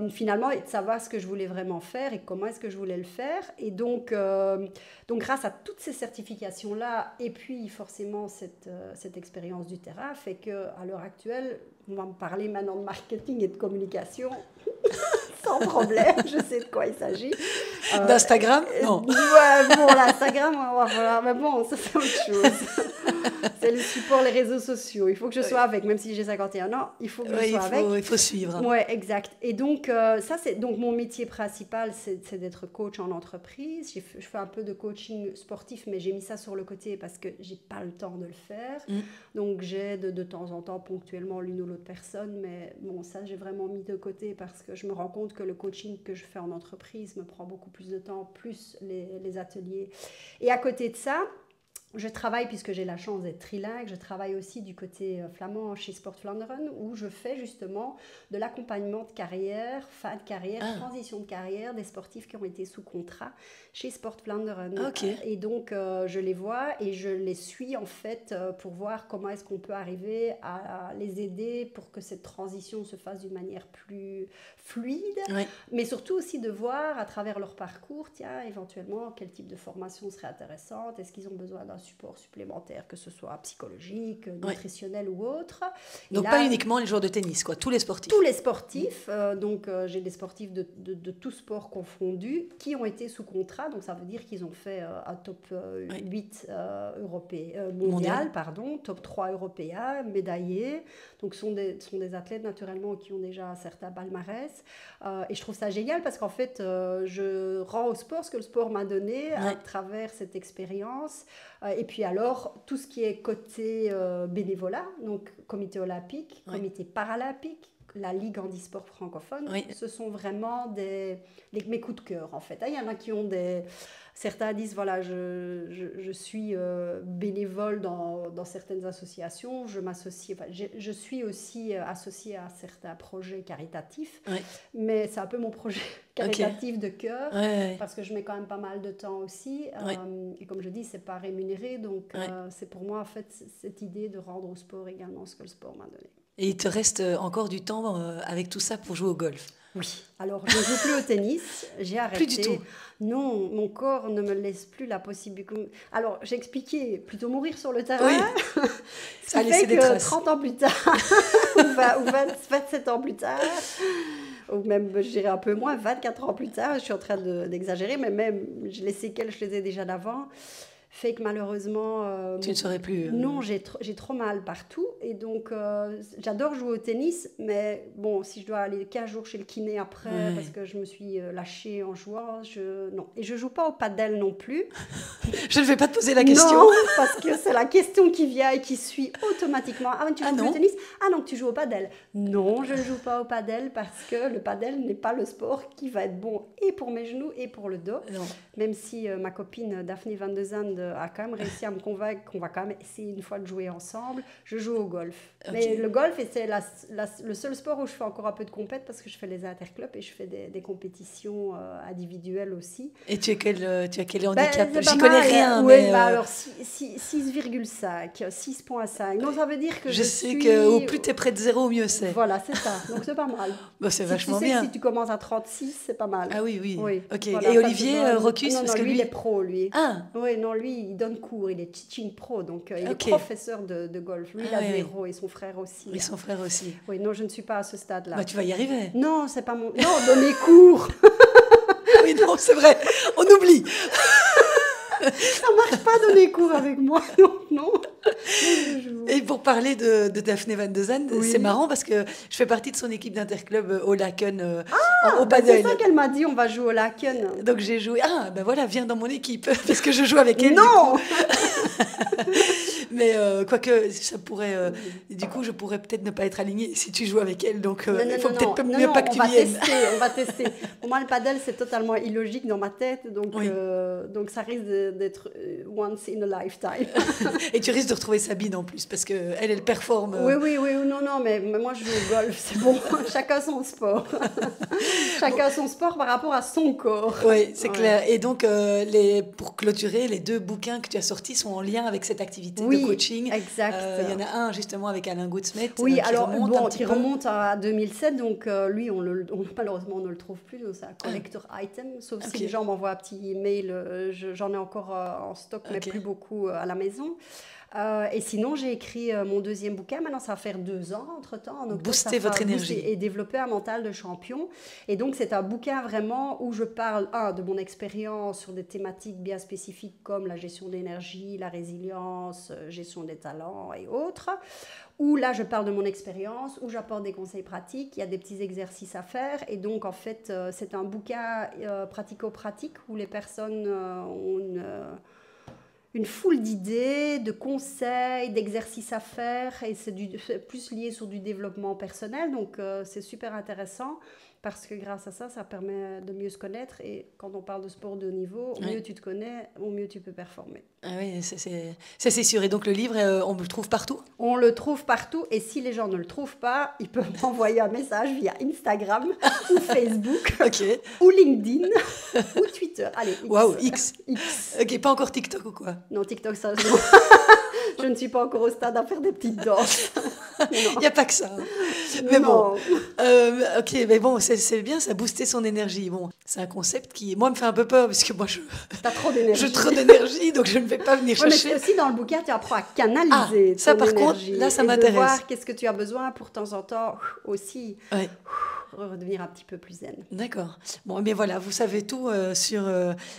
Finalement, et de savoir ce que je voulais vraiment faire et comment est-ce que je voulais le faire. Et donc grâce à toutes ces certifications-là, et puis forcément cette expérience du terrain, fait qu'à l'heure actuelle, on va me parler maintenant de marketing et de communication. Sans problème, je sais de quoi il s'agit. D'Instagram? Non. Ouais, bon, l'Instagram, on va falloir, mais bon, ça c'est autre chose. C'est le support, les réseaux sociaux. Il faut que je sois avec, même si j'ai 51 ans, il faut que je sois avec. Il faut suivre. Ouais, exact. Et donc, ça, c'est donc mon métier principal, c'est d'être coach en entreprise. Je fais un peu de coaching sportif, mais j'ai mis ça sur le côté parce que j'ai pas le temps de le faire. Donc, j'aide de temps en temps, ponctuellement, l'une ou l'autre personne. Mais bon, ça, j'ai vraiment mis de côté parce que je me rends compte que le coaching que je fais en entreprise me prend beaucoup plus de temps, plus les ateliers. Et à côté de ça, je travaille, puisque j'ai la chance d'être trilingue, je travaille aussi du côté flamand chez Sport Vlaanderen, où je fais justement de l'accompagnement de carrière, fin de carrière, transition de carrière des sportifs qui ont été sous contrat chez Sport Vlaanderen. Okay. Et donc, je les vois et je les suis en fait pour voir comment est-ce qu'on peut arriver à les aider pour que cette transition se fasse d'une manière plus fluide, mais surtout aussi de voir à travers leur parcours, tiens, éventuellement, quel type de formation serait intéressante, est-ce qu'ils ont besoin d'un support supplémentaire, que ce soit psychologique, nutritionnel ou autre. Donc là, pas uniquement les joueurs de tennis, quoi, tous les sportifs. Tous les sportifs, donc j'ai des sportifs de tous sports confondus qui ont été sous contrat, donc ça veut dire qu'ils ont fait un top 8 mondial, top 3 européen, médaillés, donc sont des athlètes naturellement qui ont déjà un certain palmarès. Et je trouve ça génial parce qu'en fait, je rends au sport ce que le sport m'a donné à travers cette expérience. Et puis alors, tout ce qui est côté bénévolat, donc comité olympique, comité paralympique, la Ligue handisport francophone, ce sont vraiment mes coups de cœur en fait. Il y en a qui ont certains disent, voilà, je suis bénévole dans certaines associations, je suis aussi associée à certains projets caritatifs, mais c'est un peu mon projet caritatif de cœur, parce que je mets quand même pas mal de temps aussi, et comme je dis, c'est pas rémunéré, donc c'est pour moi en fait cette idée de rendre au sport également ce que le sport m'a donné. Et il te reste encore du temps avec tout ça pour jouer au golf? Oui. Alors, je ne joue plus au tennis. J'ai arrêté. Plus du tout? Non, mon corps ne me laisse plus la possibilité. Alors, j'ai expliqué, plutôt mourir sur le terrain. Ça fait que 30 ans plus tard, ou 27 ans plus tard, ou même, je dirais un peu moins, 24 ans plus tard, je suis en train d'exagérer, mais même les séquelles, je les ai déjà d'avant. Fait que malheureusement... tu ne saurais plus... Non, j'ai trop mal partout. Et donc, j'adore jouer au tennis. Mais bon, si je dois aller 15 jours chez le kiné après, parce que je me suis lâchée en jouant, non. Et je ne joue pas au padel non plus. Je ne vais pas te poser la question. Non, parce que c'est la question qui vient et qui suit automatiquement. Ah, mais tu joues plus au tennis? Ah non, tu joues au padel. Non, je ne joue pas au padel parce que le padel n'est pas le sport qui va être bon et pour mes genoux et pour le dos. Non. Même si ma copine Daphné Van de Zande a quand même réussi à me convaincre qu'on va quand même essayer une fois de jouer ensemble. Je joue au golf. Ok. Mais le golf, c'est le seul sport où je fais encore un peu de compète parce que je fais les interclubs et je fais des compétitions individuelles aussi. Et tu as quel Ben, handicap? c'est J'y pas connais mal. rien, Ouais, mais alors 6,5, 6,5. Donc ça veut dire que je je sais suis... qu'au plus tu es près de zéro, au mieux c'est. Voilà, c'est ça. Donc c'est pas mal. Bon, c'est Si vachement tu sais bien. que si tu commences à 36, c'est pas mal. Ah oui, oui. Oui. Ok. Voilà, Et ça Olivier te donne- Rocus, Non, parce non, que lui, lui... il est pro, lui. Ah, Oui, non, lui, il donne cours, il est teaching pro, donc il est Ok. professeur de golf. Lui, il Ah a oui, oui. 0 et son frère aussi. et son frère aussi. Oui, non, je ne suis pas à ce stade-là. Bah, tu vas y arriver. Non, c'est pas mon... Non, donner cours, Oui, non, c'est vrai. On oublie. ça marche pas donner cours avec moi, donc non. Je joue. Et pour parler de Daphné Van de Zandt, Oui. c'est marrant parce que je fais partie de son équipe d'interclub au Laken, au Ben, padel. c'est ça qu'elle m'a dit, on va jouer au Laken. Donc j'ai joué. Ah, ben voilà, viens dans mon équipe. Parce que je joue avec elle. Non. Mais quoique, ça pourrait. Du coup, je pourrais peut-être ne pas être alignée si tu joues avec elle. Donc il faut peut-être mieux pas que tu viennes. On va tester. Pour moi, le paddle, c'est totalement illogique dans ma tête. Donc, Oui. donc ça risque d'être once in a lifetime. Et tu risques de retrouver Sabine en plus, parce qu'elle, elle performe. Oui, non, mais moi, je joue au golf. C'est bon. Chacun son sport. Chacun son sport par rapport à son corps. Oui, c'est Ouais. clair. Et donc, pour clôturer, les 2 bouquins que tu as sortis sont en lien avec cette activité Oui, de coaching. exact. Il y en a un justement avec Alain Goudsmet Oui, qui alors remonte un bon, petit qui peu. remonte à 2007, donc lui, malheureusement, on ne le trouve plus, donc c'est un collector item, sauf Ok. si les gens m'envoient un petit email, j'en ai encore en stock, mais Ok. plus beaucoup à la maison. Et sinon, j'ai écrit mon 2e bouquin, maintenant ça va faire 2 ans entre-temps. En octobre, Booster ça fera votre énergie. booster et développer un mental de champion. Et donc, c'est un bouquin vraiment où je parle, de mon expérience sur des thématiques bien spécifiques comme la gestion d'énergie, la résilience, gestion des talents et autres. Où là, je parle de mon expérience, où j'apporte des conseils pratiques, il y a des petits exercices à faire. Et donc, en fait, c'est un bouquin pratico-pratique où les personnes ont une foule d'idées, de conseils, d'exercices à faire. Et c'est plus lié sur du développement personnel. Donc, c'est super intéressant. Parce que grâce à ça, ça permet de mieux se connaître. Et quand on parle de sport de haut niveau, au mieux tu te connais, au mieux tu peux performer. Ah oui, ça c'est sûr. Et donc le livre, on le trouve partout? On le trouve partout. Et si les gens ne le trouvent pas, ils peuvent m'envoyer un message via Instagram ou Facebook Ok. ou LinkedIn ou Twitter. Allez, X. Waouh, X. X. Ok, pas encore TikTok ou quoi? Non, TikTok, ça, non. Je ne suis pas encore au stade à faire des petites danses. Il n'y a pas que ça. Mais Non. bon, ok, mais bon, c'est bien, ça a boosté son énergie. Bon, c'est un concept qui, moi, me fait un peu peur parce que moi, T'as trop d'énergie. je trop d'énergie, donc je ne vais pas venir Ouais, mais chercher. aussi dans le bouquin, tu apprends à canaliser ça, ton par contre, énergie là, ça et de m'intéresse. voir qu'est-ce que tu as besoin pour de temps en temps aussi Ouais. redevenir un petit peu plus zen. D'accord. Bon, mais voilà, vous savez tout sur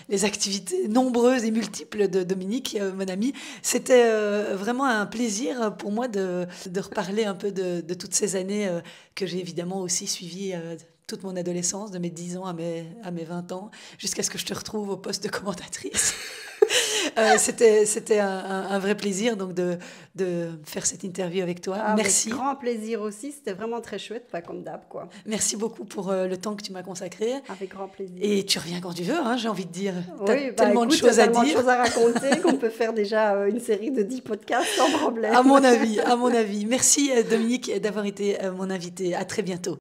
les activités nombreuses et multiples de Dominique, mon ami. C'était vraiment un plaisir pour moi de reparler un peu de toutes ces années que j'ai évidemment aussi suivies toute mon adolescence, de mes 10 ans à mes 20 ans, jusqu'à ce que je te retrouve au poste de commentatrice. C'était un vrai plaisir donc de faire cette interview avec toi. Merci. Avec grand plaisir aussi, c'était vraiment très chouette, pas comme d'hab quoi. Merci beaucoup pour le temps que tu m'as consacré. Avec grand plaisir. Et tu reviens quand tu veux, hein, j'ai envie de dire. T'as Oui, tellement de choses à tellement de dire. choses à raconter qu'on peut faire déjà une série de 10 podcasts sans problème. À mon avis. Merci Dominique d'avoir été mon invité. À très bientôt.